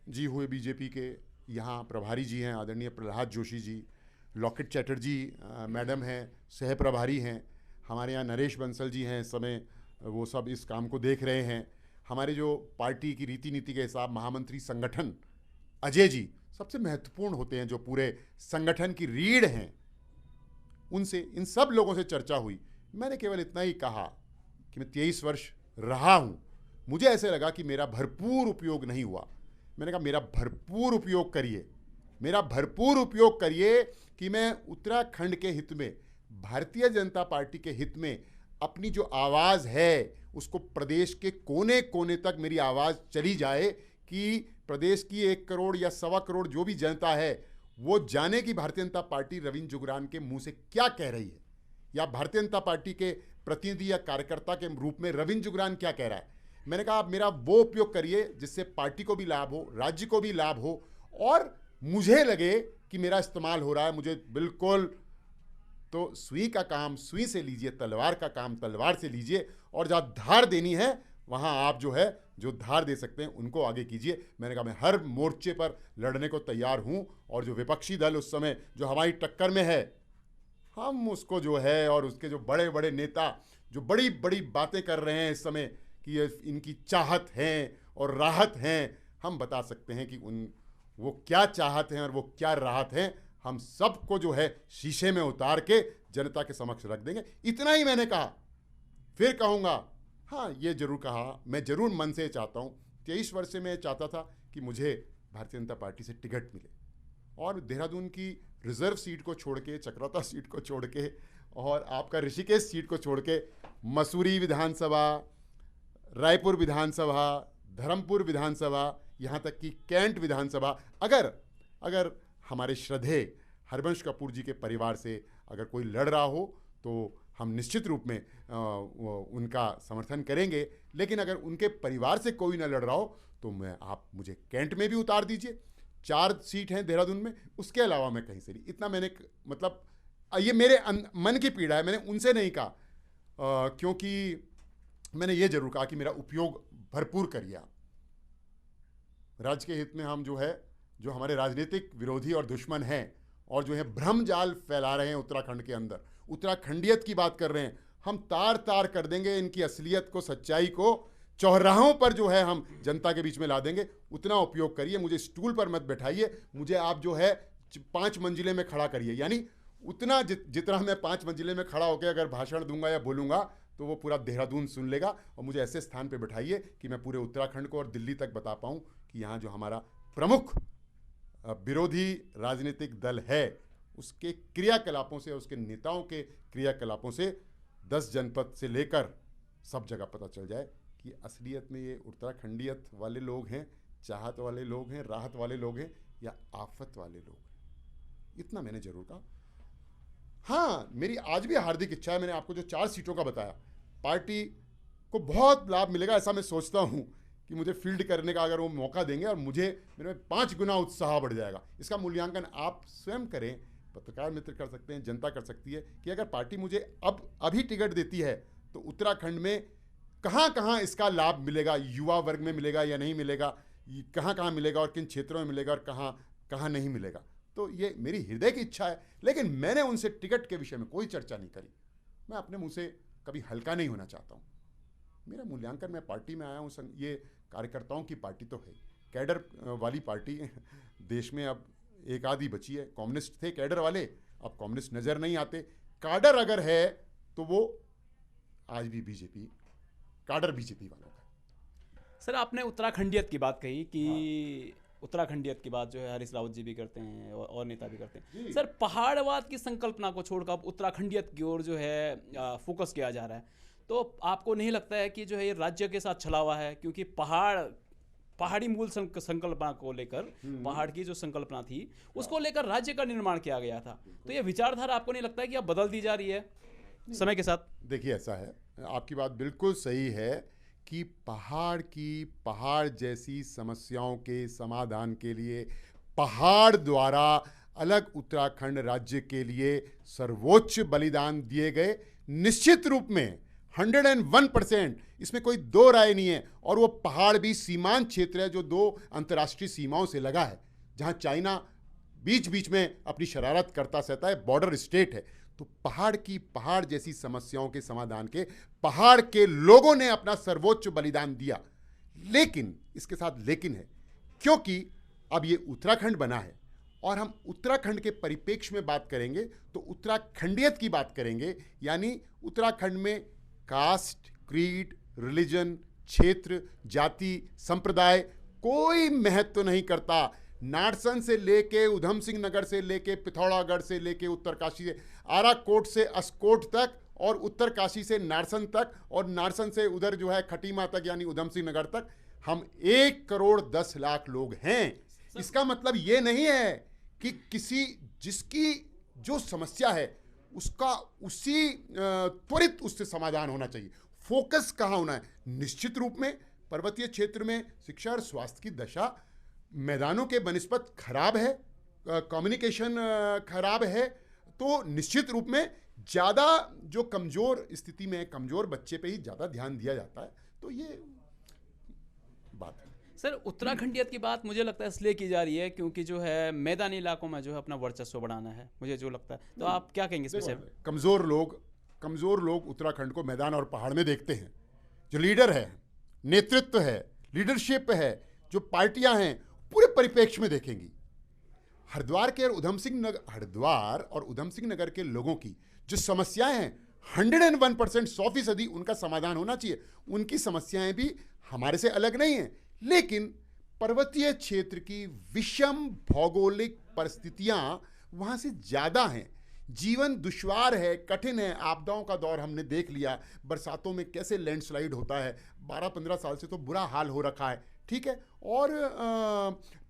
जी हुए बीजेपी के, यहाँ प्रभारी जी हैं आदरणीय प्रहलाद जोशी जी, लॉकेट चैटर्जी मैडम हैं, सह प्रभारी हैं, हमारे यहाँ नरेश बंसल जी हैं, इस समय वो सब इस काम को देख रहे हैं। हमारे जो पार्टी की रीति नीति के हिसाब महामंत्री संगठन अजय जी सबसे महत्वपूर्ण होते हैं, जो पूरे संगठन की रीढ़ हैं, उनसे, इन सब लोगों से चर्चा हुई। मैंने केवल इतना ही कहा कि मैं 23 वर्ष रहा हूँ, मुझे ऐसे लगा कि मेरा भरपूर उपयोग नहीं हुआ। मैंने कहा मेरा भरपूर उपयोग करिए, मेरा भरपूर उपयोग करिए कि मैं उत्तराखंड के हित में, भारतीय जनता पार्टी के हित में अपनी जो आवाज़ है उसको प्रदेश के कोने कोने तक मेरी आवाज़ चली जाए, कि प्रदेश की 1 करोड़ या 1.25 करोड़ जो भी जनता है वो जाने कि भारतीय जनता पार्टी रविंद्र जुगरान के मुंह से क्या कह रही है, या भारतीय जनता पार्टी के प्रतिनिधि या कार्यकर्ता के रूप में रविंद्र जुगरान क्या कह रहा है। मैंने कहा आप मेरा वो उपयोग करिए जिससे पार्टी को भी लाभ हो, राज्य को भी लाभ हो, और मुझे लगे कि मेरा इस्तेमाल हो रहा है। मुझे बिल्कुल, तो सुई का काम सुई से लीजिए, तलवार का काम तलवार से लीजिए, और जहाँ धार देनी है वहाँ आप जो है, जो धार दे सकते हैं उनको आगे कीजिए। मैंने कहा मैं हर मोर्चे पर लड़ने को तैयार हूँ, और जो विपक्षी दल उस समय जो हमारी टक्कर में है, हम उसको जो है, और उसके जो बड़े बड़े नेता जो बड़ी बड़ी बातें कर रहे हैं इस समय कि ये इनकी चाहत हैं और राहत हैं, हम बता सकते हैं कि वो क्या चाहत हैं और वो क्या राहत हैं। हम सबको जो है शीशे में उतार के जनता के समक्ष रख देंगे। इतना ही मैंने कहा। फिर कहूँगा, हाँ ये जरूर कहा, मैं जरूर मन से चाहता हूँ, 23 वर्ष से मैं चाहता था कि मुझे भारतीय जनता पार्टी से टिकट मिले, और देहरादून की रिजर्व सीट को छोड़ के, चक्राता सीट को छोड़ के, और आपका ऋषिकेश सीट को छोड़ के, मसूरी विधानसभा, रायपुर विधानसभा, धर्मपुर विधानसभा, यहाँ तक कि कैंट विधानसभा, अगर हमारे श्रद्धेय हरबंश कपूर जी के परिवार से अगर कोई लड़ रहा हो तो हम निश्चित रूप में उनका समर्थन करेंगे। लेकिन अगर उनके परिवार से कोई ना लड़ रहा हो तो आप मुझे कैंट में भी उतार दीजिए। 4 सीट हैं देहरादून में, उसके अलावा मैं कहीं से नहीं। इतना मैंने, मतलब ये मेरे मन की पीड़ा है, मैंने उनसे नहीं कहा, क्योंकि मैंने ये जरूर कहा कि मेरा उपयोग भरपूर करिए आप। राज्य के हित में हम जो है, जो हमारे राजनीतिक विरोधी और दुश्मन हैं और जो है भ्रम जाल फैला रहे हैं उत्तराखंड के अंदर, उत्तराखंडियत की बात कर रहे हैं, हम तार तार कर देंगे इनकी असलियत को, सच्चाई को, चौराहों पर जो है हम जनता के बीच में ला देंगे। उतना उपयोग करिए, मुझे स्टूल पर मत बैठाइए, मुझे आप जो है 5 मंजिले में खड़ा करिए। यानी उतना जितना मैं 5 मंजिले में खड़ा होकर अगर भाषण दूंगा या बोलूँगा तो वो पूरा देहरादून सुन लेगा, और मुझे ऐसे स्थान पर बैठाइए कि मैं पूरे उत्तराखंड को और दिल्ली तक बता पाऊँ कि यहाँ जो हमारा प्रमुख विरोधी राजनीतिक दल है उसके क्रियाकलापों से, उसके नेताओं के क्रियाकलापों से 10 जनपद से लेकर सब जगह पता चल जाए कि असलियत में ये उत्तराखंडियत वाले लोग हैं, चाहत वाले लोग हैं, राहत वाले लोग हैं, या आफत वाले लोग हैं। इतना मैंने जरूर कहा। हाँ, मेरी आज भी हार्दिक इच्छा है, मैंने आपको जो 4 सीटों का बताया, पार्टी को बहुत लाभ मिलेगा ऐसा मैं सोचता हूँ कि मुझे फील्ड करने का अगर वो मौका देंगे, और मेरे में 5 गुना उत्साह बढ़ जाएगा। इसका मूल्यांकन आप स्वयं करें, पत्रकार मित्र कर सकते हैं, जनता कर सकती है, कि अगर पार्टी मुझे अभी टिकट देती है तो उत्तराखंड में कहाँ कहाँ इसका लाभ मिलेगा, युवा वर्ग में मिलेगा या नहीं मिलेगा, कहाँ कहाँ मिलेगा और किन क्षेत्रों में मिलेगा और कहाँ कहाँ नहीं मिलेगा। तो ये मेरी हृदय की इच्छा है, लेकिन मैंने उनसे टिकट के विषय में कोई चर्चा नहीं करी। मैं अपने मुंह से कभी हल्का नहीं होना चाहता हूँ। मेरा मूल्यांकन, मैं पार्टी में आया हूँ, ये कार्यकर्ताओं की पार्टी तो है, कैडर वाली पार्टी देश में अब एक आधी बची है। कम्युनिस्ट थे कैडर वाले, अब कम्युनिस्ट नज़र नहीं आते। काडर अगर है तो वो आज भी बीजेपी, काडर बीजेपी वालों का। सर आपने उत्तराखंडियत की बात कही कि उत्तराखंडियत की बात जो है हरीश रावत जी भी करते हैं और नेता भी करते हैं। सर, पहाड़वाद की संकल्पना को छोड़कर अब उत्तराखंडियत की ओर जो है फोकस किया जा रहा है, तो आपको नहीं लगता है कि जो है ये राज्य के साथ छला हुआ है? क्योंकि पहाड़ी मूल संकल्पना को लेकर, पहाड़ की जो संकल्पना थी उसको लेकर राज्य का निर्माण किया गया था, तो ये विचारधारा आपको नहीं लगता है कि अब बदल दी जा रही है समय के साथ? देखिए, ऐसा है, आपकी बात बिल्कुल सही है कि पहाड़ जैसी समस्याओं के समाधान के लिए पहाड़ द्वारा अलग उत्तराखंड राज्य के लिए सर्वोच्च बलिदान दिए गए। निश्चित रूप में 101%, इसमें कोई दो राय नहीं है। और वो पहाड़ भी सीमांत क्षेत्र है जो 2 अंतर्राष्ट्रीय सीमाओं से लगा है, जहां चाइना बीच बीच में अपनी शरारत करता सहता है, बॉर्डर स्टेट है। तो पहाड़ जैसी समस्याओं के समाधान के पहाड़ के लोगों ने अपना सर्वोच्च बलिदान दिया। लेकिन इसके साथ लेकिन है, क्योंकि अब ये उत्तराखंड बना है और हम उत्तराखंड के परिप्रेक्ष्य में बात करेंगे तो उत्तराखंडियत की बात करेंगे, यानी उत्तराखंड में कास्ट, क्रीड, रिलीजन, क्षेत्र, जाति, संप्रदाय कोई महत्व नहीं करता। नारसन से लेके उधम सिंह नगर से लेके पिथौरागढ़ से लेके उत्तरकाशी से आराकोट से अस्कोट तक और उत्तरकाशी से नारसन तक और नारसन से उधर जो है खटीमा तक यानी उधम सिंह नगर तक हम 1 करोड़ 10 लाख लोग हैं। इसका मतलब ये नहीं है कि जिसकी जो समस्या है उसका उसी त्वरित उससे समाधान होना चाहिए। फोकस कहाँ होना है? निश्चित रूप में पर्वतीय क्षेत्र में शिक्षा और स्वास्थ्य की दशा मैदानों के बनिस्बत खराब है, कम्युनिकेशन खराब है, तो निश्चित रूप में ज़्यादा जो कमज़ोर स्थिति में कमज़ोर बच्चे पे ही ज़्यादा ध्यान दिया जाता है। तो ये बात है। सर, उत्तराखंडियत की बात मुझे लगता है इसलिए की जा रही है क्योंकि जो है मैदानी इलाकों में जो है अपना वर्चस्व बढ़ाना है, मुझे जो लगता है। तो आप क्या कहेंगे इस विषय में? कमज़ोर लोग उत्तराखंड को मैदान और पहाड़ में देखते हैं। जो लीडर है, नेतृत्व है, लीडरशिप है, जो पार्टियां हैं, पूरे परिप्रेक्ष्य में देखेंगी। हरिद्वार और उधम सिंह नगर के लोगों की जो समस्याएं हैं 101%, 100% उनका समाधान होना चाहिए। उनकी समस्याएं भी हमारे से अलग नहीं हैं, लेकिन पर्वतीय क्षेत्र की विषम भौगोलिक परिस्थितियां वहां से ज़्यादा हैं। जीवन दुश्वार है, कठिन है। आपदाओं का दौर हमने देख लिया, बरसातों में कैसे लैंडस्लाइड होता है। 12-15 साल से तो बुरा हाल हो रखा है, ठीक है। और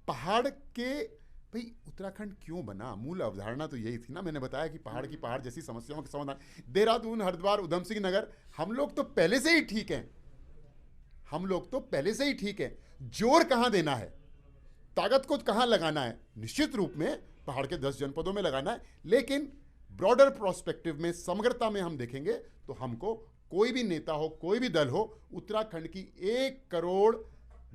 पहाड़ के भाई उत्तराखंड क्यों बना? मूल अवधारणा तो यही थी ना, मैंने बताया कि पहाड़ जैसी समस्याओं के समाधान। देहरादून, हरिद्वार, उधम सिंह नगर, हम लोग तो पहले से ही ठीक हैं। जोर कहाँ देना है, ताकत को कहाँ लगाना है? निश्चित रूप में पहाड़ के 10 जनपदों में लगाना है, लेकिन ब्रॉडर प्रोस्पेक्टिव में, समग्रता में हम देखेंगे तो हमको कोई भी नेता हो, कोई भी दल हो, उत्तराखंड की 1 करोड़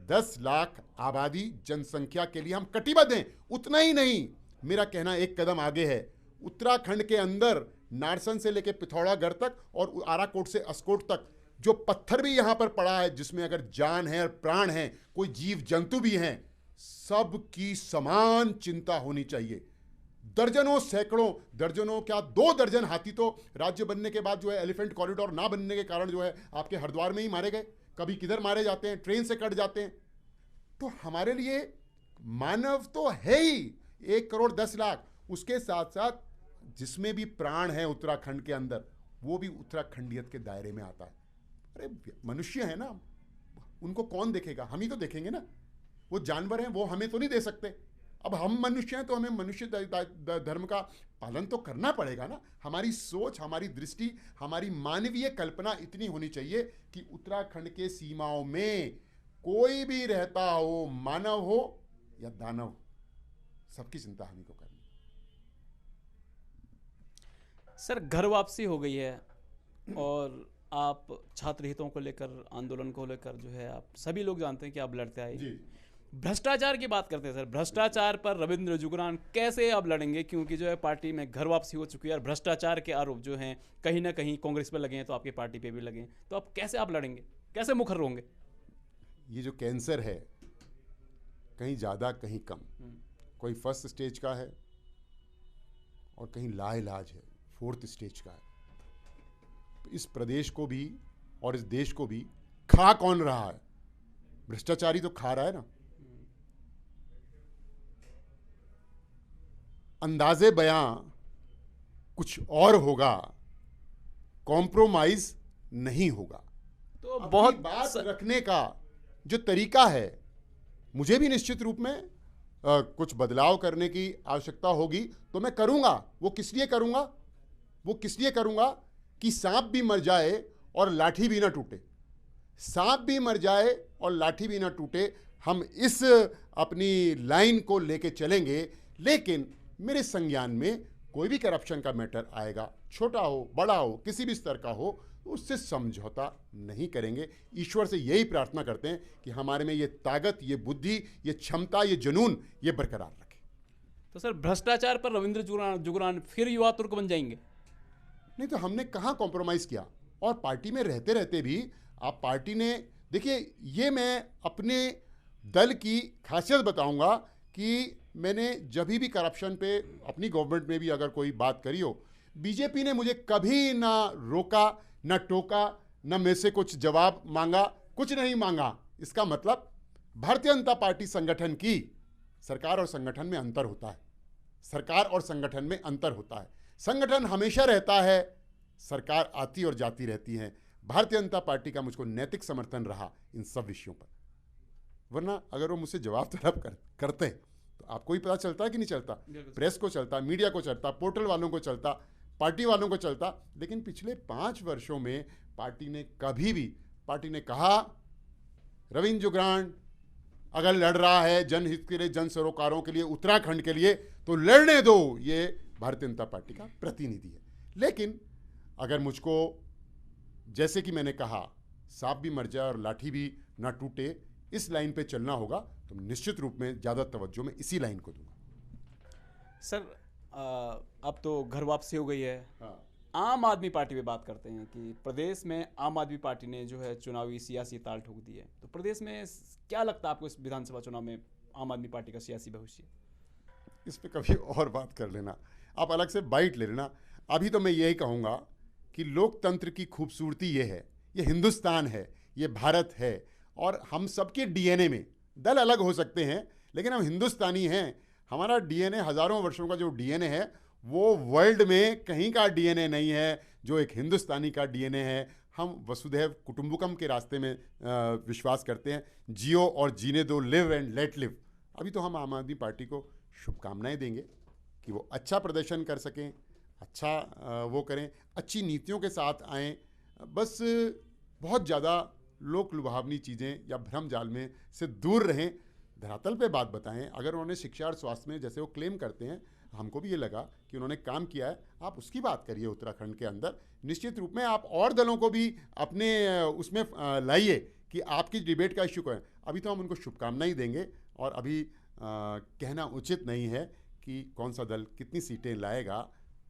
10 लाख आबादी जनसंख्या के लिए हम कटिबद्ध हैं। उतना ही नहीं, मेरा कहना एक कदम आगे है। उत्तराखंड के अंदर नारसन से लेकर पिथौरागढ़ तक और आराकोट से अस्कोट तक जो पत्थर भी यहाँ पर पड़ा है, जिसमें अगर जान है और प्राण है, कोई जीव जंतु भी हैं, सबकी समान चिंता होनी चाहिए। दर्जनों, सैकड़ों, दर्जनों क्या 2 दर्जन हाथी तो राज्य बनने के बाद जो है एलिफेंट कॉरिडोर ना बनने के कारण जो है आपके हरिद्वार में ही मारे गए। कभी किधर मारे जाते हैं, ट्रेन से कट जाते हैं। तो हमारे लिए मानव तो है ही 1 करोड़ 10 लाख, उसके साथ साथ जिसमें भी प्राण है उत्तराखंड के अंदर, वो भी उत्तराखंडियत के दायरे में आता है। अरे मनुष्य है ना, उनको कौन देखेगा? हम ही तो देखेंगे ना। वो जानवर हैं, वो हमें तो नहीं दे सकते। अब हम मनुष्य हैं तो हमें मनुष्य धर्म का पालन तो करना पड़ेगा ना। हमारी सोच, हमारी दृष्टि, हमारी मानवीय कल्पना इतनी होनी चाहिए कि उत्तराखंड के सीमाओं में कोई भी रहता हो, मानव हो या दानव, सबकी चिंता हमें को करनी। सर, घर वापसी हो गई है और आप छात्र हितों को लेकर, आंदोलन को लेकर जो है आप सभी लोग जानते हैं कि आप लड़ते आए। भ्रष्टाचार की बात करते हैं सर, भ्रष्टाचार पर रविंद्र जुगरान कैसे अब लड़ेंगे? क्योंकि जो है पार्टी में घर वापसी हो चुकी है और भ्रष्टाचार के आरोप जो हैं कहीं ना कहीं कांग्रेस पे लगे हैं, तो आपकी पार्टी पे भी लगे हैं। तो अब कैसे आप लड़ेंगे, कैसे मुखर होंगे? ये जो कैंसर है, कहीं ज़्यादा कहीं कम, कोई फर्स्ट स्टेज का है और कहीं लाइलाज है, 4th स्टेज का है। तो इस प्रदेश को भी और इस देश को भी खा कौन रहा है? भ्रष्टाचारी तो खा रहा है ना। अंदाज़े बयां कुछ और होगा, कॉम्प्रोमाइज़ नहीं होगा। तो अपनी बहुत बात रखने का जो तरीका है, मुझे भी निश्चित रूप में कुछ बदलाव करने की आवश्यकता होगी, तो मैं करूंगा। वो किस लिए करूंगा? वो किस लिए करूंगा कि सांप भी मर जाए और लाठी भी ना टूटे। सांप भी मर जाए और लाठी भी ना टूटे, हम इस अपनी लाइन को लेके चलेंगे। लेकिन मेरे संज्ञान में कोई भी करप्शन का मैटर आएगा, छोटा हो बड़ा हो किसी भी स्तर का हो, उससे समझौता नहीं करेंगे। ईश्वर से यही प्रार्थना करते हैं कि हमारे में ये ताकत, ये बुद्धि, ये क्षमता, ये जुनून, ये बरकरार रखे। तो सर भ्रष्टाचार पर रविंद्र जुगरान फिर युवा तुर्क बन जाएंगे? नहीं तो हमने कहाँ कॉम्प्रोमाइज़ किया। और पार्टी में रहते रहते भी आप पार्टी ने, देखिए ये मैं अपने दल की खासियत बताऊंगा कि मैंने जब भी करप्शन पे अपनी गवर्नमेंट में भी अगर कोई बात करी हो, बीजेपी ने मुझे कभी ना रोका, ना टोका, ना मेरे से कुछ जवाब मांगा, कुछ नहीं मांगा। इसका मतलब भारतीय जनता पार्टी संगठन की, सरकार और संगठन में अंतर होता है। सरकार और संगठन में अंतर होता है। संगठन हमेशा रहता है, सरकार आती और जाती रहती है। भारतीय जनता पार्टी का मुझको नैतिक समर्थन रहा इन सब विषयों पर। वरना अगर वो मुझसे जवाब तलब करते तो आपको ही पता चलता है कि नहीं चलता, प्रेस को चलता, मीडिया को चलता, पोर्टल वालों को चलता, पार्टी वालों को चलता। लेकिन पिछले 5 वर्षों में पार्टी ने कभी भी, पार्टी ने कहा रविंद्र जुगरान अगर लड़ रहा है जनहित के लिए, जन सरोकारों के लिए, उत्तराखंड के लिए, तो लड़ने दो, ये भारतीय जनता पार्टी का प्रतिनिधि है। लेकिन अगर मुझको, जैसे कि मैंने कहा, सांप भी मर जाए और लाठी भी ना टूटे, इस लाइन पे चलना होगा, तो निश्चित रूप में ज़्यादा तवज्जो मैं इसी लाइन को दूंगा। सर अब तो घर वापसी हो गई है। हाँ। आम आदमी पार्टी पे बात करते हैं कि प्रदेश में आम आदमी पार्टी ने जो है चुनावी सियासी ताल ठोक दी है। तो प्रदेश में क्या लगता है आपको इस विधानसभा चुनाव में आम आदमी पार्टी का सियासी भविष्य? इस पे कभी और बात कर लेना, आप अलग से बाइट ले लेना। अभी तो मैं यही कहूँगा कि लोकतंत्र की खूबसूरती ये है, ये हिंदुस्तान है, ये भारत है, और हम सबके डीएनए में, दल अलग हो सकते हैं लेकिन हम हिंदुस्तानी हैं। हमारा डीएनए, हज़ारों वर्षों का जो डीएनए है, वो वर्ल्ड में कहीं का डीएनए नहीं है जो एक हिंदुस्तानी का डीएनए है। हम वसुधैव कुटुंबकम के रास्ते में विश्वास करते हैं, जियो और जीने दो, लिव एंड लेट लिव। अभी तो हम आम आदमी पार्टी को शुभकामनाएं देंगे कि वो अच्छा प्रदर्शन कर सकें, अच्छा वो करें, अच्छी नीतियों के साथ आएँ। बस बहुत ज़्यादा लोक लुभावनी चीज़ें या भ्रम जाल में से दूर रहें, धरातल पे बात बताएं। अगर उन्होंने शिक्षा और स्वास्थ्य में, जैसे वो क्लेम करते हैं, हमको भी ये लगा कि उन्होंने काम किया है, आप उसकी बात करिए उत्तराखंड के अंदर। निश्चित रूप में आप और दलों को भी अपने उसमें लाइए कि आपकी डिबेट का इश्यू करें। अभी तो हम उनको शुभकामनाएं देंगे, और अभी कहना उचित नहीं है कि कौन सा दल कितनी सीटें लाएगा।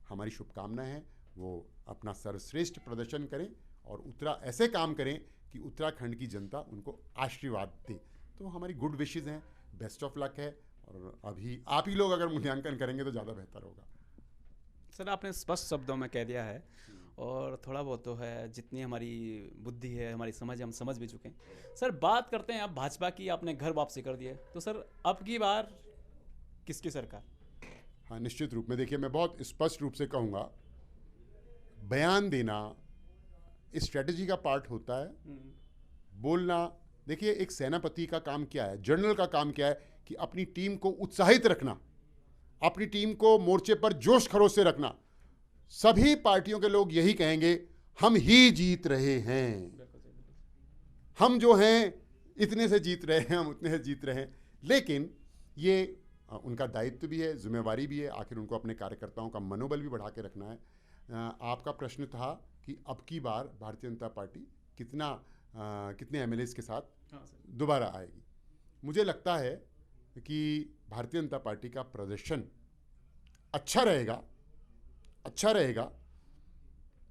हमारी शुभकामना है वो अपना सर्वश्रेष्ठ प्रदर्शन करें और ऐसे काम करें कि उत्तराखंड की जनता उनको आशीर्वाद दे। तो हमारी गुड विशेज़ हैं, बेस्ट ऑफ लक है, और अभी आप ही लोग अगर मूल्यांकन करेंगे तो ज़्यादा बेहतर होगा। सर आपने स्पष्ट शब्दों में कह दिया है, और थोड़ा बहुत तो है, जितनी हमारी बुद्धि है, हमारी समझ है, हम समझ भी चुके हैं। सर बात करते हैं अब भाजपा की। आपने घर वापसी कर दी है, तो सर अब की बार किसकी सरकार? हाँ, निश्चित रूप में देखिए, मैं बहुत स्पष्ट रूप से कहूँगा, बयान देना स्ट्रेटजी का पार्ट होता है, बोलना। देखिए एक सेनापति का काम क्या है, जनरल का काम क्या है कि अपनी टीम को उत्साहित रखना, अपनी टीम को मोर्चे पर जोश खरोश से रखना। सभी पार्टियों के लोग यही कहेंगे, हम ही जीत रहे हैं, हम जो हैं इतने से जीत रहे हैं, हम उतने से जीत रहे हैं। लेकिन ये उनका दायित्व भी है, जिम्मेवारी भी है, आखिर उनको अपने कार्यकर्ताओं का मनोबल भी बढ़ा के रखना है। आपका प्रश्न था कि अब की बार भारतीय जनता पार्टी कितने एमएलएस के साथ दोबारा आएगी। मुझे लगता है कि भारतीय जनता पार्टी का प्रदर्शन अच्छा रहेगा।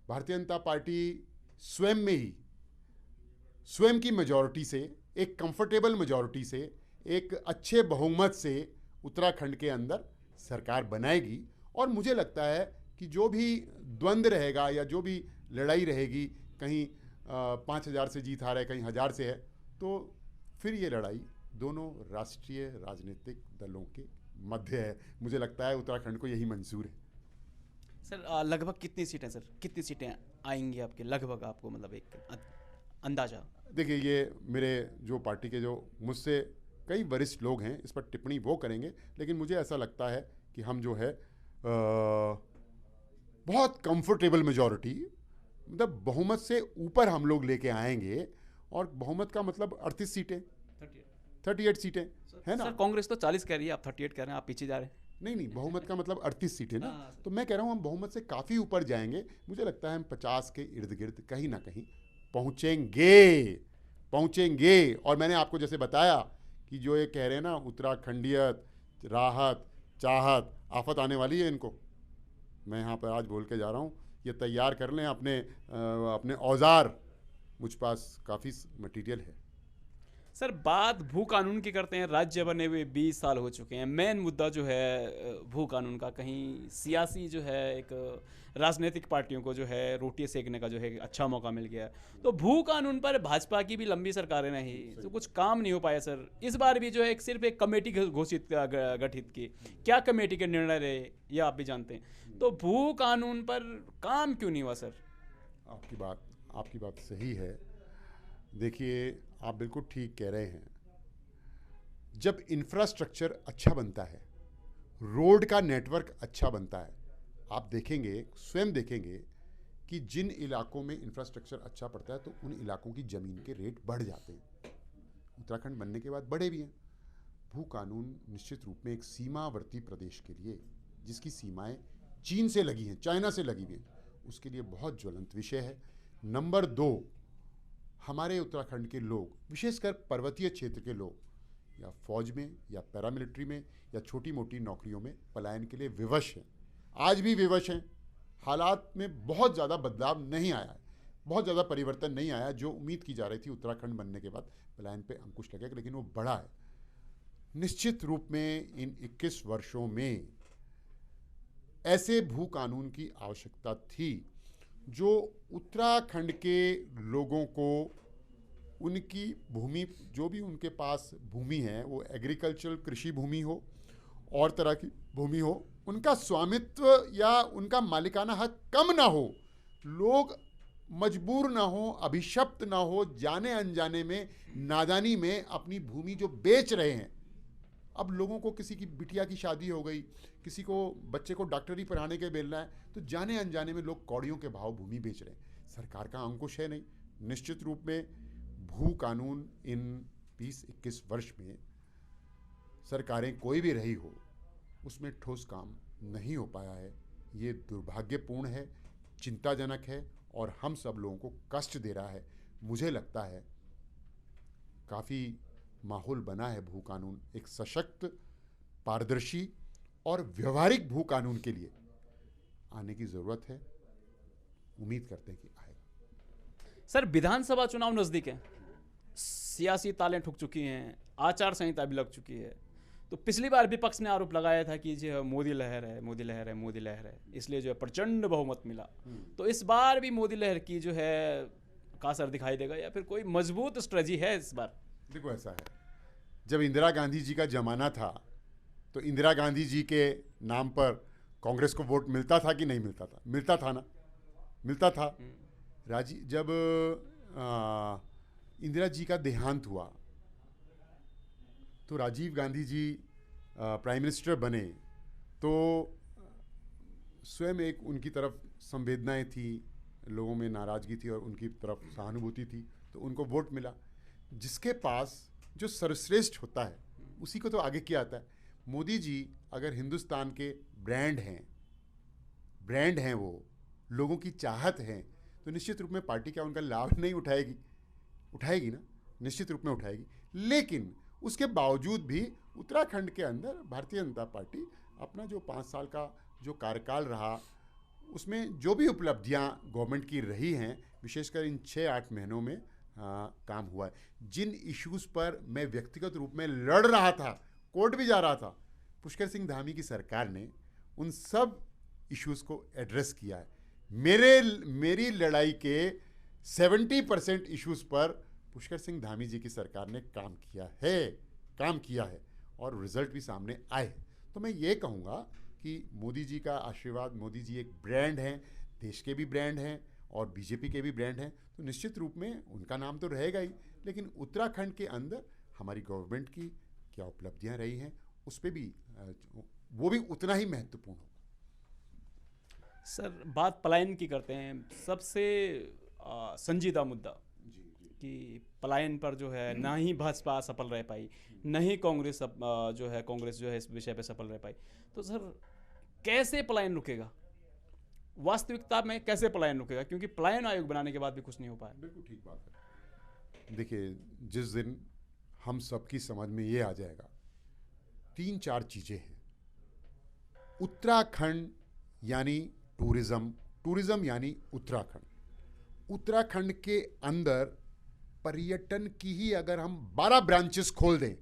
भारतीय जनता पार्टी स्वयं में ही, स्वयं की मेजॉरिटी से, एक कंफर्टेबल मेजॉरिटी से, एक अच्छे बहुमत से उत्तराखंड के अंदर सरकार बनाएगी। और मुझे लगता है कि जो भी द्वंद्व रहेगा या जो भी लड़ाई रहेगी, कहीं 5,000 से जीत हार है, कहीं 1,000 से है, तो फिर ये लड़ाई दोनों राष्ट्रीय राजनीतिक दलों के मध्य है, मुझे लगता है उत्तराखंड को यही मंजूर है। सर लगभग कितनी सीटें, सर कितनी सीटें आएंगी आपके, लगभग आपको मतलब एक अंदाजा? देखिए, ये मेरे जो पार्टी के जो मुझसे कई वरिष्ठ लोग हैं इस पर टिप्पणी वो करेंगे, लेकिन मुझे ऐसा लगता है कि हम जो है बहुत कंफर्टेबल मेजॉरिटी, मतलब बहुमत से ऊपर हम लोग लेके आएंगे। और बहुमत का मतलब 38 सीटें, 38 सीटें है ना। सर कांग्रेस तो 40 कह रही है, आप 38 कह रहे हैं, आप पीछे जा रहे हैं। नहीं, बहुमत का मतलब 38 सीटें ना। हाँ, तो मैं कह रहा हूँ हम बहुमत से काफ़ी ऊपर जाएंगे। मुझे लगता है हम 50 के इर्द गिर्द कहीं ना कहीं पहुँचेंगे। और मैंने आपको जैसे बताया कि जो ये कह रहे हैं ना उत्तराखंडियत, राहत, चाहत, आफत आने वाली है इनको, मैं यहाँ पर आज बोल के जा रहा हूँ, ये तैयार कर लें अपने औजार, मुझ पास काफ़ी मटेरियल है। सर बात भू कानून की करते हैं, राज्य बने हुए 20 साल हो चुके हैं, मेन मुद्दा जो है भू कानून का, कहीं सियासी जो है एक राजनीतिक पार्टियों को जो है रोटी सेकने का जो है अच्छा मौका मिल गया। तो भू कानून पर भाजपा की भी लंबी सरकारें रही तो कुछ काम नहीं हो पाया सर। इस बार भी जो है सिर्फ एक कमेटी घोषित गठित की, क्या कमेटी के निर्णय रहे ये आप भी जानते हैं। तो भू कानून पर काम क्यों नहीं हुआ सर? आपकी बात सही है। देखिए, आप बिल्कुल ठीक कह रहे हैं। जब इंफ्रास्ट्रक्चर अच्छा बनता है, रोड का नेटवर्क अच्छा बनता है, आप देखेंगे, स्वयं देखेंगे कि जिन इलाकों में इंफ्रास्ट्रक्चर अच्छा पड़ता है तो उन इलाकों की ज़मीन के रेट बढ़ जाते हैं। उत्तराखंड बनने के बाद बढ़े भी हैं। भू कानून निश्चित रूप में एक सीमावर्ती प्रदेश के लिए, जिसकी सीमाएं चीन से लगी हैं, चाइना से लगी हुई हैं, उसके लिए बहुत ज्वलंत विषय है। नंबर 2, हमारे उत्तराखंड के लोग, विशेषकर पर्वतीय क्षेत्र के लोग, या फौज में या पैरामिलिट्री में या छोटी मोटी नौकरियों में पलायन के लिए विवश हैं, आज भी विवश हैं। हालात में बहुत ज़्यादा बदलाव नहीं आया है, बहुत ज़्यादा परिवर्तन नहीं आया। जो उम्मीद की जा रही थी उत्तराखंड बनने के बाद पलायन पे अंकुश लगेगा, लेकिन वो बढ़ा है। निश्चित रूप में इन 21 वर्षों में ऐसे भू कानून की आवश्यकता थी जो उत्तराखंड के लोगों को उनकी भूमि, जो भी उनके पास भूमि है, वो एग्रीकल्चरल कृषि भूमि हो और तरह की भूमि हो, उनका स्वामित्व या उनका मालिकाना हक कम ना हो, लोग मजबूर ना हो, अभिशप्त ना हो, जाने अनजाने में, नादानी में अपनी भूमि जो बेच रहे हैं। अब लोगों को किसी की बिटिया की शादी हो गई, किसी को बच्चे को डॉक्टरी पढ़ाने के बेलना है, तो जाने अनजाने में लोग कौड़ियों के भाव भूमि बेच रहे हैं। सरकार का अंकुश है नहीं। निश्चित रूप में भू कानून इन 20-21 वर्ष में सरकारें कोई भी रही हो, उसमें ठोस काम नहीं हो पाया है। ये दुर्भाग्यपूर्ण है, चिंताजनक है और हम सब लोगों को कष्ट दे रहा है। मुझे लगता है काफ़ी माहौल बना है भू कानून एक सशक्त, पारदर्शी और व्यवहारिक भू कानून के लिए आने की ज़रूरत है। उम्मीद करते हैं कि आएगा। सर विधानसभा चुनाव नज़दीक है, सियासी तालें ठुक चुकी हैं, आचार संहिता भी लग चुकी है। तो पिछली बार विपक्ष ने आरोप लगाया था कि जो मोदी लहर है, इसलिए जो है प्रचंड बहुमत मिला। तो इस बार भी मोदी लहर की जो है का असर दिखाई देगा या फिर कोई मजबूत स्ट्रेटजी है इस बार? देखो, ऐसा है, जब इंदिरा गांधी जी का ज़माना था तो इंदिरा गांधी जी के नाम पर कांग्रेस को वोट मिलता था कि नहीं मिलता था? मिलता था ना, मिलता था। जब इंदिरा जी का देहांत हुआ तो राजीव गांधी जी प्राइम मिनिस्टर बने, तो स्वयं एक उनकी तरफ संवेदनाएं थी, लोगों में नाराज़गी थी और उनकी तरफ सहानुभूति थी, तो उनको वोट मिला। जिसके पास जो सर्वश्रेष्ठ होता है उसी को तो आगे किया आता है। मोदी जी अगर हिंदुस्तान के ब्रांड हैं, वो लोगों की चाहत हैं, तो निश्चित रूप में पार्टी क्या उनका लाभ नहीं उठाएगी ना, निश्चित रूप में उठाएगी। लेकिन उसके बावजूद भी उत्तराखंड के अंदर भारतीय जनता पार्टी अपना जो 5 साल का जो कार्यकाल रहा, उसमें जो भी उपलब्धियां गवर्नमेंट की रही हैं, विशेषकर इन 6-8 महीनों में काम हुआ है। जिन इश्यूज़ पर मैं व्यक्तिगत रूप में लड़ रहा था, कोर्ट भी जा रहा था, पुष्कर सिंह धामी की सरकार ने उन सब इश्यूज़ को एड्रेस किया है। मेरी लड़ाई के 70% इश्यूज़ पर पुष्कर सिंह धामी जी की सरकार ने काम किया है और रिजल्ट भी सामने आए। तो मैं ये कहूँगा कि मोदी जी का आशीर्वाद, मोदी जी एक ब्रांड हैं, देश के भी ब्रांड हैं और बीजेपी के भी ब्रांड हैं, तो निश्चित रूप में उनका नाम तो रहेगा ही, लेकिन उत्तराखंड के अंदर हमारी गवर्नमेंट की क्या उपलब्धियां रही हैं उस पर भी वो भी उतना ही महत्वपूर्ण होगा। सर बात पलायन की करते हैं, सबसे संजीदा मुद्दा कि पलायन पर जो है ना ही भाजपा सफल रह पाई, न ही कांग्रेस जो है इस विषय पे सफल रह पाई। तो सर कैसे पलायन रुकेगा, वास्तविकता में कैसे पलायन रुकेगा, क्योंकि पलायन आयोग बनाने के बाद भी कुछ नहीं हो पाया। बिल्कुल ठीक बात है। देखिए, जिस दिन हम सबकी समझ में ये आ जाएगा, 3-4 चीज़ें हैं। उत्तराखंड यानी टूरिज्म यानी उत्तराखंड के अंदर पर्यटन की ही अगर हम 12 ब्रांचेस खोल दें,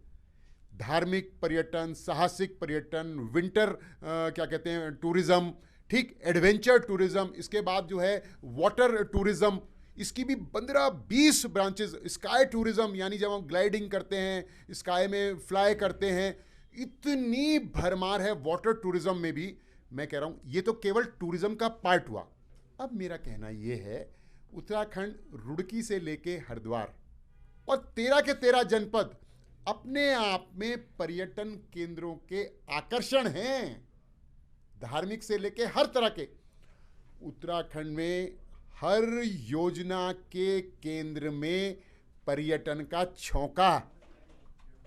धार्मिक पर्यटन, साहसिक पर्यटन, विंटर क्या कहते हैं टूरिज्म, ठीक, एडवेंचर टूरिज्म, इसके बाद जो है वाटर टूरिज्म, इसकी भी 15-20 ब्रांचेस, स्काई टूरिज्म यानी जब हम ग्लाइडिंग करते हैं, स्काई में फ्लाई करते हैं, इतनी भरमार है वाटर टूरिज्म में भी। मैं कह रहा हूँ ये तो केवल टूरिज्म का पार्ट हुआ। अब मेरा कहना ये है, उत्तराखंड रुड़की से लेके हरिद्वार और 13 के 13 जनपद अपने आप में पर्यटन केंद्रों के आकर्षण हैं, धार्मिक से लेके हर तरह के। उत्तराखंड में हर योजना के केंद्र में पर्यटन का छौंका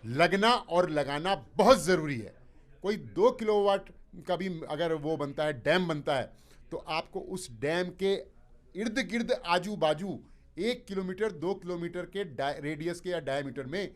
लगना और लगाना बहुत ज़रूरी है। कोई 2 किलोवाट का भी अगर वो बनता है, डैम बनता है, तो आपको उस डैम के इर्द गिर्द आजू बाजू 1 किलोमीटर 2 किलोमीटर के रेडियस के या डायमीटर में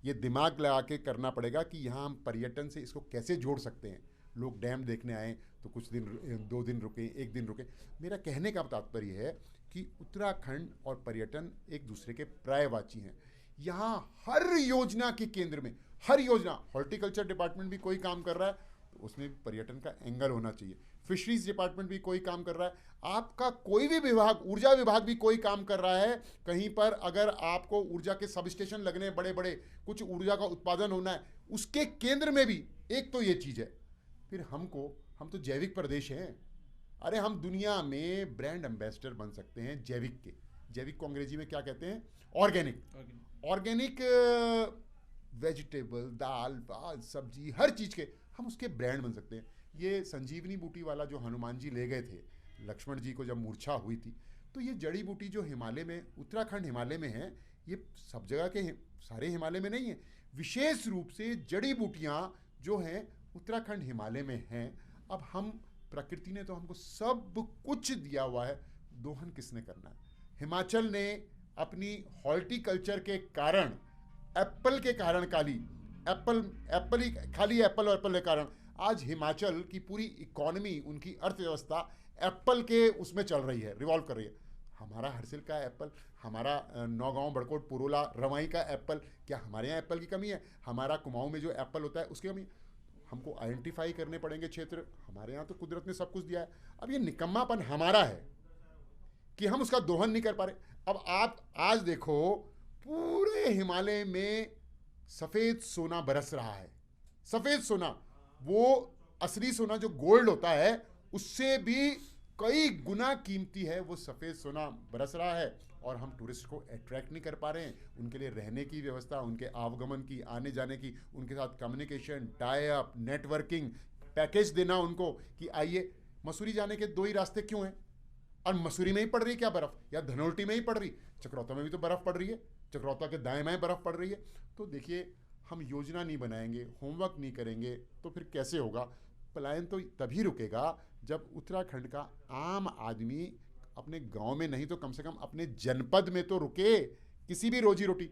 ये दिमाग लगा के करना पड़ेगा कि यहाँ हम पर्यटन से इसको कैसे जोड़ सकते हैं। लोग डैम देखने आए तो कुछ दिन, 2 दिन रुके, 1 दिन रुके। मेरा कहने का तात्पर्य है कि उत्तराखंड और पर्यटन एक दूसरे के पर्यायवाची हैं। यहाँ हर योजना के केंद्र में, हर योजना, हॉर्टिकल्चर डिपार्टमेंट भी कोई काम कर रहा है तो उसमें पर्यटन का एंगल होना चाहिए। फिशरीज डिपार्टमेंट भी कोई काम कर रहा है, आपका कोई भी विभाग, ऊर्जा विभाग भी कोई काम कर रहा है, कहीं पर अगर आपको ऊर्जा के सब स्टेशन लगने बड़े बड़े, कुछ ऊर्जा का उत्पादन होना है, उसके केंद्र में भी एक तो ये चीज़ है। फिर हम तो जैविक प्रदेश हैं। अरे हम दुनिया में ब्रांड एम्बेसडर बन सकते हैं जैविक के। जैविक को अंग्रेजी में क्या कहते हैं? ऑर्गेनिक वेजिटेबल, दाल भात सब्जी, हर चीज़ के हम उसके ब्रांड बन सकते हैं। ये संजीवनी बूटी वाला जो हनुमान जी ले गए थे लक्ष्मण जी को जब मूर्छा हुई थी, तो ये जड़ी बूटी जो हिमालय में, उत्तराखंड हिमालय में है, ये सब जगह के सारे हिमालय में नहीं है। विशेष रूप से जड़ी बूटियाँ जो हैं उत्तराखंड हिमालय में हैं। अब हम, प्रकृति ने तो हमको सब कुछ दिया हुआ है, दोहन किसने करना है? हिमाचल ने अपनी हॉर्टिकल्चर के कारण, एप्पल के कारण, खाली एप्पल के कारण आज हिमाचल की पूरी इकोनॉमी, उनकी अर्थव्यवस्था एप्पल के उसमें चल रही है, रिवॉल्व कर रही है। हमारा हरसिल का एप्पल, हमारा नौगांव, बड़कोट, पुरोला, रवाई का एप्पल, क्या हमारे यहाँ एप्पल की कमी है? हमारा कुमाऊं में जो एप्पल होता है उसकी कमी? हमको आइडेंटिफाई करने पड़ेंगे क्षेत्र। हमारे यहाँ तो कुदरत ने सब कुछ दिया है। अब ये निकम्मापन हमारा है कि हम उसका दोहन नहीं कर पा रहे। अब आप आज देखो, पूरे हिमालय में सफ़ेद सोना बरस रहा है। सफ़ेद सोना, वो असली सोना जो गोल्ड होता है उससे भी कई गुना कीमती है, वो सफ़ेद सोना बरस रहा है। और हम टूरिस्ट को अट्रैक्ट नहीं कर पा रहे हैं। उनके लिए रहने की व्यवस्था, उनके आवागमन की, आने जाने की, उनके साथ communication, tie up, networking, package देना उनको कि आइए। मसूरी जाने के 2 ही रास्ते क्यों हैं? और मसूरी में ही पड़ रही है क्या बर्फ़, या धनोल्टी में ही पड़ रही? चक्रौता में भी तो बर्फ़ पड़ रही है, चक्रौता के दाएं बाएं बर्फ़ पड़ रही है। तो देखिए, हम योजना नहीं बनाएंगे, होमवर्क नहीं करेंगे तो फिर कैसे होगा? पलायन तो तभी रुकेगा जब उत्तराखंड का आम आदमी अपने गांव में नहीं तो कम से कम अपने जनपद में तो रुके, किसी भी रोजी रोटी।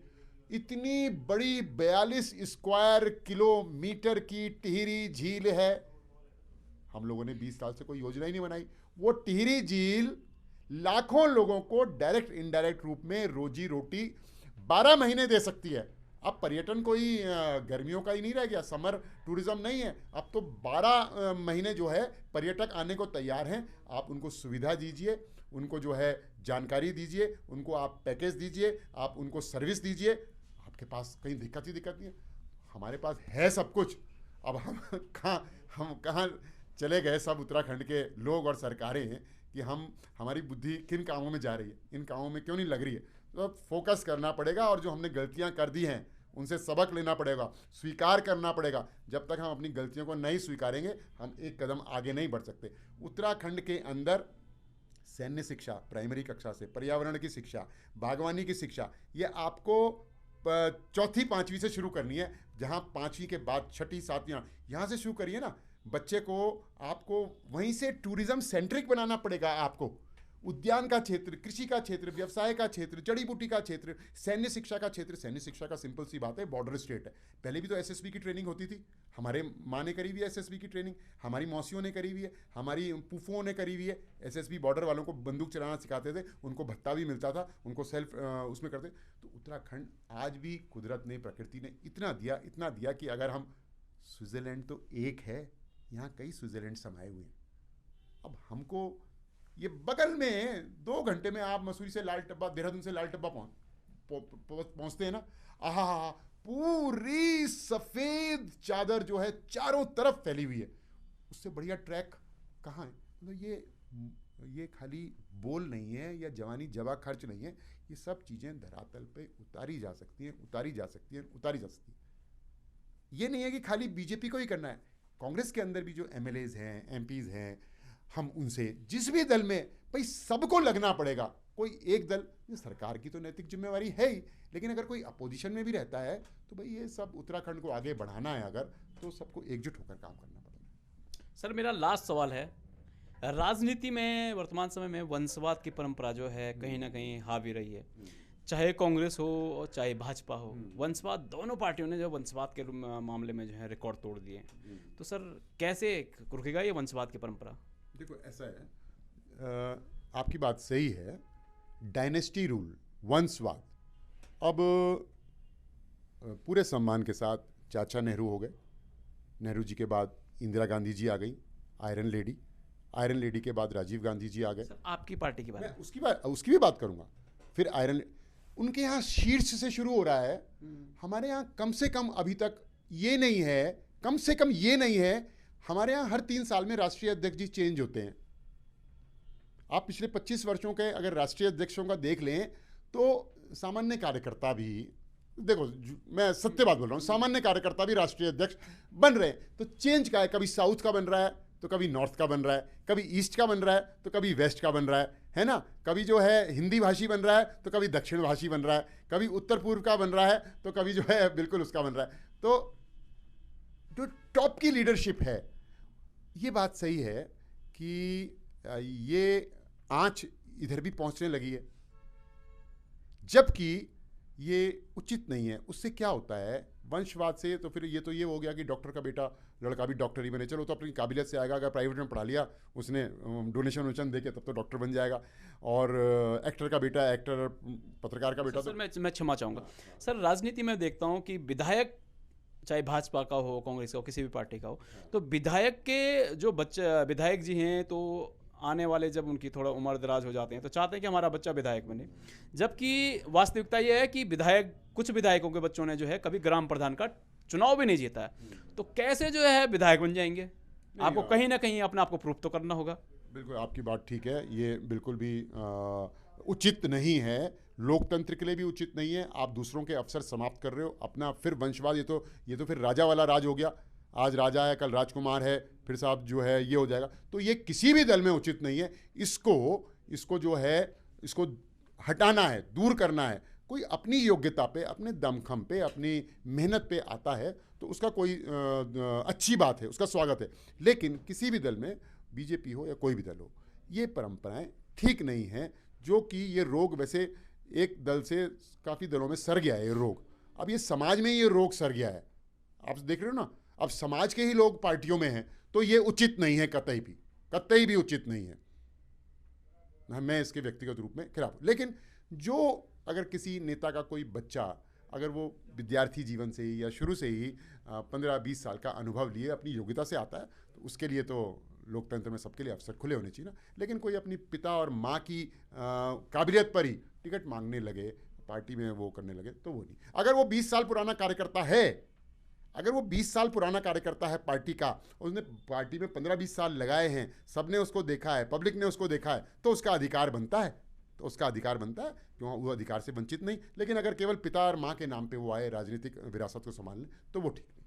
इतनी बड़ी 42 स्क्वायर किलोमीटर की टिहरी झील है, हम लोगों ने 20 साल से कोई योजना ही नहीं बनाई। वो टिहरी झील लाखों लोगों को डायरेक्ट इनडायरेक्ट रूप में रोजी रोटी 12 महीने दे सकती है। अब पर्यटन कोई गर्मियों का ही नहीं रह गया, समर टूरिज्म नहीं है। अब तो 12 महीने जो है पर्यटक आने को तैयार हैं। आप उनको सुविधा दीजिए, उनको जो है जानकारी दीजिए, उनको आप पैकेज दीजिए, आप उनको सर्विस दीजिए, आपके पास कहीं दिक्कत नहीं है। हमारे पास है सब कुछ। अब हम कहाँ चले गए सब उत्तराखंड के लोग और सरकारें हैं कि हमारी बुद्धि किन कामों में जा रही है, इन कामों में क्यों नहीं लग रही है। तो अब फोकस करना पड़ेगा और जो हमने गलतियां कर दी हैं उनसे सबक लेना पड़ेगा, स्वीकार करना पड़ेगा। जब तक हम अपनी गलतियों को नहीं स्वीकारेंगे हम एक कदम आगे नहीं बढ़ सकते। उत्तराखंड के अंदर सैन्य शिक्षा प्राइमरी कक्षा से, पर्यावरण की शिक्षा, बागवानी की शिक्षा, ये आपको चौथी पाँचवीं से शुरू करनी है। जहाँ पाँचवीं के बाद छठी सातवीं यहाँ से शुरू करिए ना। बच्चे को आपको वहीं से टूरिज्म सेंट्रिक बनाना पड़ेगा। आपको उद्यान का क्षेत्र, कृषि का क्षेत्र, व्यवसाय का क्षेत्र, जड़ी बूटी का क्षेत्र, सैन्य शिक्षा का क्षेत्र। सैन्य शिक्षा का सिंपल सी बात है, बॉर्डर स्टेट है। पहले भी तो एसएसबी की ट्रेनिंग होती थी। हमारे माँ ने करी हुई है एसएसबी की ट्रेनिंग, हमारी मौसियों ने करी हुई है, हमारी फूफुओं ने करी हुई है। एसएसबी बॉर्डर वालों को बंदूक चलाना सिखाते थे, उनको भत्ता भी मिलता था, उनको सेल्फ उसमें करते। तो उत्तराखंड आज भी कुदरत ने, प्रकृति ने इतना दिया कि अगर हम, स्विट्ज़रलैंड तो एक है, यहाँ कई स्विट्ज़रलैंड समाये हुए हैं। अब हमको ये बगल में 2 घंटे में आप मसूरी से लाल टब्बा, देहरादून से लाल टब्बा पहुंचते हैं ना, आहा, पूरी सफेद चादर जो है चारों तरफ फैली हुई है। उससे बढ़िया ट्रैक कहाँ है? मतलब ये खाली बोल नहीं है या जवानी जवा खर्च नहीं है। ये सब चीज़ें धरातल पे उतारी जा सकती हैं। ये नहीं है कि खाली बीजेपी को ही करना है। कांग्रेस के अंदर भी जो एमएलएज हैं, एमपीज हैं, हम उनसे, जिस भी दल में, भाई सबको लगना पड़ेगा। कोई एक दल, सरकार की तो नैतिक जिम्मेवारी है ही, लेकिन अगर कोई अपोजिशन में भी रहता है तो भाई ये सब उत्तराखंड को आगे बढ़ाना है अगर, तो सबको एकजुट होकर काम करना पड़ेगा। सर मेरा लास्ट सवाल है, राजनीति में वर्तमान समय में वंशवाद की परंपरा जो है कहीं ना कहीं हावी रही है, चाहे कांग्रेस हो और चाहे भाजपा हो। वंशवाद, दोनों पार्टियों ने जो वंशवाद के मामले में जो है रिकॉर्ड तोड़ दिए। तो सर कैसे रुकेगा ये वंशवाद की परंपरा? देखो ऐसा है, आपकी बात सही है। डायनेस्टी रूल, वंशवाद, अब पूरे सम्मान के साथ चाचा नेहरू हो गए, नेहरू जी के बाद इंदिरा गांधी जी आ गई, आयरन लेडी के बाद राजीव गांधी जी आ गए। सर आपकी पार्टी की बात, मैं उसकी भी बात करूंगा। फिर उनके यहाँ शीर्ष से शुरू हो रहा है। हमारे यहाँ कम से कम अभी तक ये नहीं है, हमारे यहाँ हर 3 साल में राष्ट्रीय अध्यक्ष जी चेंज होते हैं। आप पिछले 25 वर्षों के अगर राष्ट्रीय अध्यक्षों का देख लें तो सामान्य कार्यकर्ता भी, देखो मैं सत्य बात बोल रहा हूँ, सामान्य कार्यकर्ता भी राष्ट्रीय अध्यक्ष बन रहे हैं। तो चेंज का है, कभी साउथ का बन रहा है तो कभी नॉर्थ का बन रहा है, कभी ईस्ट का बन रहा है तो कभी वेस्ट का बन रहा है ना। कभी जो है हिंदी भाषी बन रहा है तो कभी दक्षिण भाषी बन रहा है, कभी उत्तर पूर्व का बन रहा है तो कभी जो है बिल्कुल उसका बन रहा है। तो जो टॉप की लीडरशिप है, ये बात सही है कि ये आंच इधर भी पहुंचने लगी है, जबकि ये उचित नहीं है। उससे क्या होता है वंशवाद से, तो फिर ये हो गया कि डॉक्टर का बेटा, लड़का भी डॉक्टर ही बने। चलो तो अपनी काबिलियत से आएगा, अगर प्राइवेट में पढ़ा लिया उसने, डोनेशन दे के, तब तो डॉक्टर बन जाएगा। और एक्टर का बेटा एक्टर, पत्रकार का बेटा। सर मैं क्षमा चाहूँगा सर, राजनीति में देखता हूँ कि विधायक, चाहे भाजपा का हो, कांग्रेस का हो, किसी भी पार्टी का हो, तो विधायक के जो विधायक जी हैं, तो आने वाले जब उनकी थोड़ा उम्र दराज हो जाते हैं तो चाहते हैं कि हमारा बच्चा विधायक बने। जबकि वास्तविकता ये है कि कुछ विधायकों के बच्चों ने जो है कभी ग्राम प्रधान का चुनाव भी नहीं जीता है। तो कैसे जो है विधायक बन जाएंगे? आपको कहीं ना कहीं अपने आप को प्रूफ तो करना होगा। बिल्कुल आपकी बात ठीक है, ये बिल्कुल भी उचित नहीं है, लोकतंत्र के लिए भी उचित नहीं है। आप दूसरों के अवसर समाप्त कर रहे हो अपना। फिर वंशवाद, ये तो फिर राजा वाला राज हो गया। आज राजा है, कल राजकुमार है, फिर साहब जो है ये हो जाएगा। तो ये किसी भी दल में उचित नहीं है। इसको जो है, इसको हटाना है, दूर करना है। कोई अपनी योग्यता पे, अपने दमखम पे, अपनी मेहनत पे आता है तो उसका कोई अच्छी बात है, उसका स्वागत है। लेकिन किसी भी दल में, बीजेपी हो या कोई भी दल हो, ये परंपराएं ठीक नहीं हैं। जो कि ये रोग वैसे एक दल से काफ़ी दलों में सर गया है ये रोग। अब ये समाज में ये रोग सर गया है, आप देख रहे हो ना। अब समाज के ही लोग पार्टियों में हैं तो ये उचित नहीं है, कतई भी उचित नहीं है। मैं इसके व्यक्तिगत रूप में खिलाफ। लेकिन जो अगर किसी नेता का कोई बच्चा, अगर वो विद्यार्थी जीवन से ही या शुरू से ही 15-20 साल का अनुभव लिए अपनी योग्यता से आता है, तो उसके लिए तो लोकतंत्र में सबके लिए अवसर खुले होने चाहिए ना। लेकिन कोई अपनी पिता और माँ की काबिलियत पर ही टिकट मांगने लगे, पार्टी में वो करने लगे, तो वो नहीं। अगर वो 20 साल पुराना कार्यकर्ता है, अगर वो 20 साल पुराना कार्यकर्ता है पार्टी का, उसने पार्टी में 15-20 साल लगाए हैं, सबने उसको देखा है, पब्लिक ने उसको देखा है, तो उसका अधिकार बनता है, तो उसका अधिकार बनता है, क्यों वो अधिकार से वंचित नहीं। लेकिन अगर केवल पिता और माँ के नाम पे वो आए राजनीतिक विरासत को संभालने, तो वो ठीक नहीं।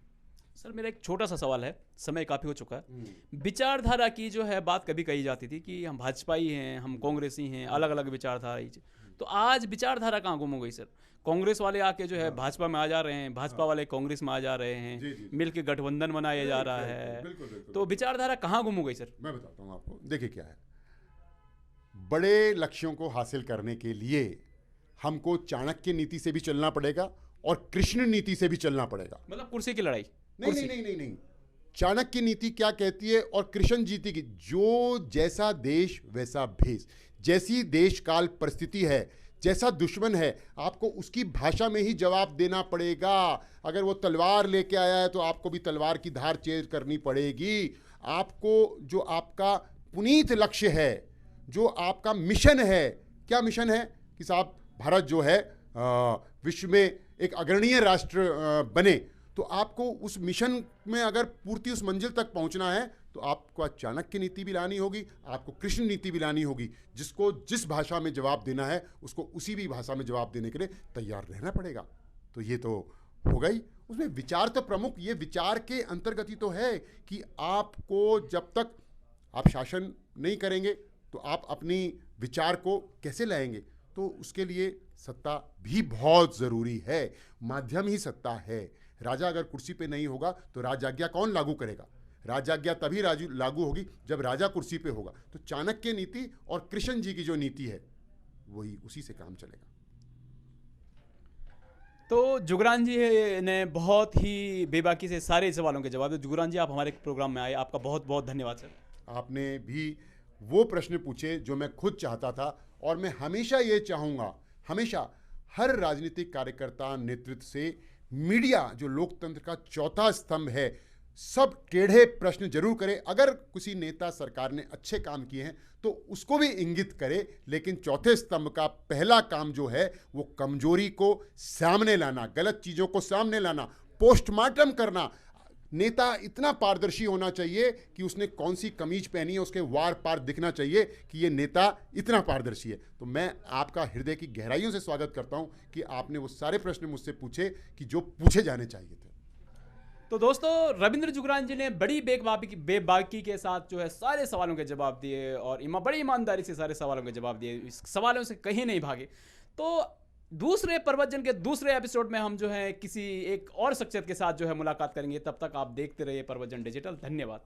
सर मेरा एक छोटा सा सवाल है, समय काफ़ी हो चुका है। विचारधारा की जो है बात कभी कही जाती थी कि हम भाजपाई हैं, हम कांग्रेसी हैं, अलग अलग विचारधारा ही। तो आज विचारधारा कहाँ गुम हो गई सर? कांग्रेस वाले आके जो है भाजपा में आ जा रहे हैं, भाजपा वाले कांग्रेस में आ जा रहे हैं, मिलके गठबंधन बनाया जा रहा है, तो विचारधारा कहाँ गुम हो गई सर? मैं बताता हूँ आपको। देखिए क्या है, बड़े लक्ष्यों को हासिल करने के लिए हमको चाणक्य नीति से भी चलना पड़ेगा और कृष्ण नीति से भी चलना पड़ेगा। मतलब कुर्सी की लड़ाई? नहीं। चाणक्य नीति क्या कहती है और कृष्ण जीती की, जो जैसा देश वैसा भेष, जैसी देश काल परिस्थिति है, जैसा दुश्मन है, आपको उसकी भाषा में ही जवाब देना पड़ेगा। अगर वो तलवार लेके आया है तो आपको भी तलवार की धार चेंज करनी पड़ेगी। आपको जो आपका पुनीत लक्ष्य है, जो आपका मिशन है, क्या मिशन है कि साहब भारत जो है विश्व में एक अग्रणीय राष्ट्र बने, तो आपको उस मिशन में अगर पूर्ति उस मंजिल तक पहुंचना है तो आपको चाणक्य नीति भी लानी होगी, आपको कृष्ण नीति भी लानी होगी। जिसको जिस भाषा में जवाब देना है उसको उसी भी भाषा में जवाब देने के लिए तैयार रहना पड़ेगा। तो ये तो हो गई। उसमें विचार तो प्रमुख, ये विचार के अंतर्गत ही तो है कि आपको जब तक आप शासन नहीं करेंगे तो आप अपनी विचार को कैसे लाएंगे? तो उसके लिए सत्ता भी बहुत ज़रूरी है, माध्यम ही सत्ता है। राजा अगर कुर्सी पे नहीं होगा तो राजाज्ञा कौन लागू करेगा? राजाज्ञा तभी लागू होगी जब राजा कुर्सी पे होगा। तो चाणक्य नीति और कृष्ण जी की जो नीति है वही, उसी से काम चलेगा। तो जुगरान जी ने बहुत ही बेबाकी से सारे सवालों के जवाब दिए। जुगरान जी, आप हमारे प्रोग्राम में आए, आपका बहुत बहुत धन्यवाद सर। आपने भी वो प्रश्न पूछे जो मैं खुद चाहता था, और मैं हमेशा ये चाहूँगा, हमेशा हर राजनीतिक कार्यकर्ता नेतृत्व से मीडिया जो लोकतंत्र का चौथा स्तंभ है, सब टेढ़े प्रश्न जरूर करे। अगर किसी नेता सरकार ने अच्छे काम किए हैं तो उसको भी इंगित करे, लेकिन चौथे स्तंभ का पहला काम जो है वो कमजोरी को सामने लाना, गलत चीज़ों को सामने लाना, पोस्टमार्टम करना। नेता इतना पारदर्शी होना चाहिए कि उसने कौन सी कमीज पहनी है उसके वार पार दिखना चाहिए कि ये नेता इतना पारदर्शी है। तो मैं आपका हृदय की गहराइयों से स्वागत करता हूं कि आपने वो सारे प्रश्न मुझसे पूछे कि जो पूछे जाने चाहिए थे। तो दोस्तों, रविंद्र जुगरान जी ने बड़ी बेबाकी के साथ जो है सारे सवालों के जवाब दिए और बड़ी ईमानदारी से सारे सवालों के जवाब दिए, इस सवालों से कहीं नहीं भागे। तो दूसरे प्रवचन के दूसरे एपिसोड में हम जो है किसी एक और शख्सियत के साथ जो है मुलाकात करेंगे। तब तक आप देखते रहिए प्रवचन डिजिटल। धन्यवाद।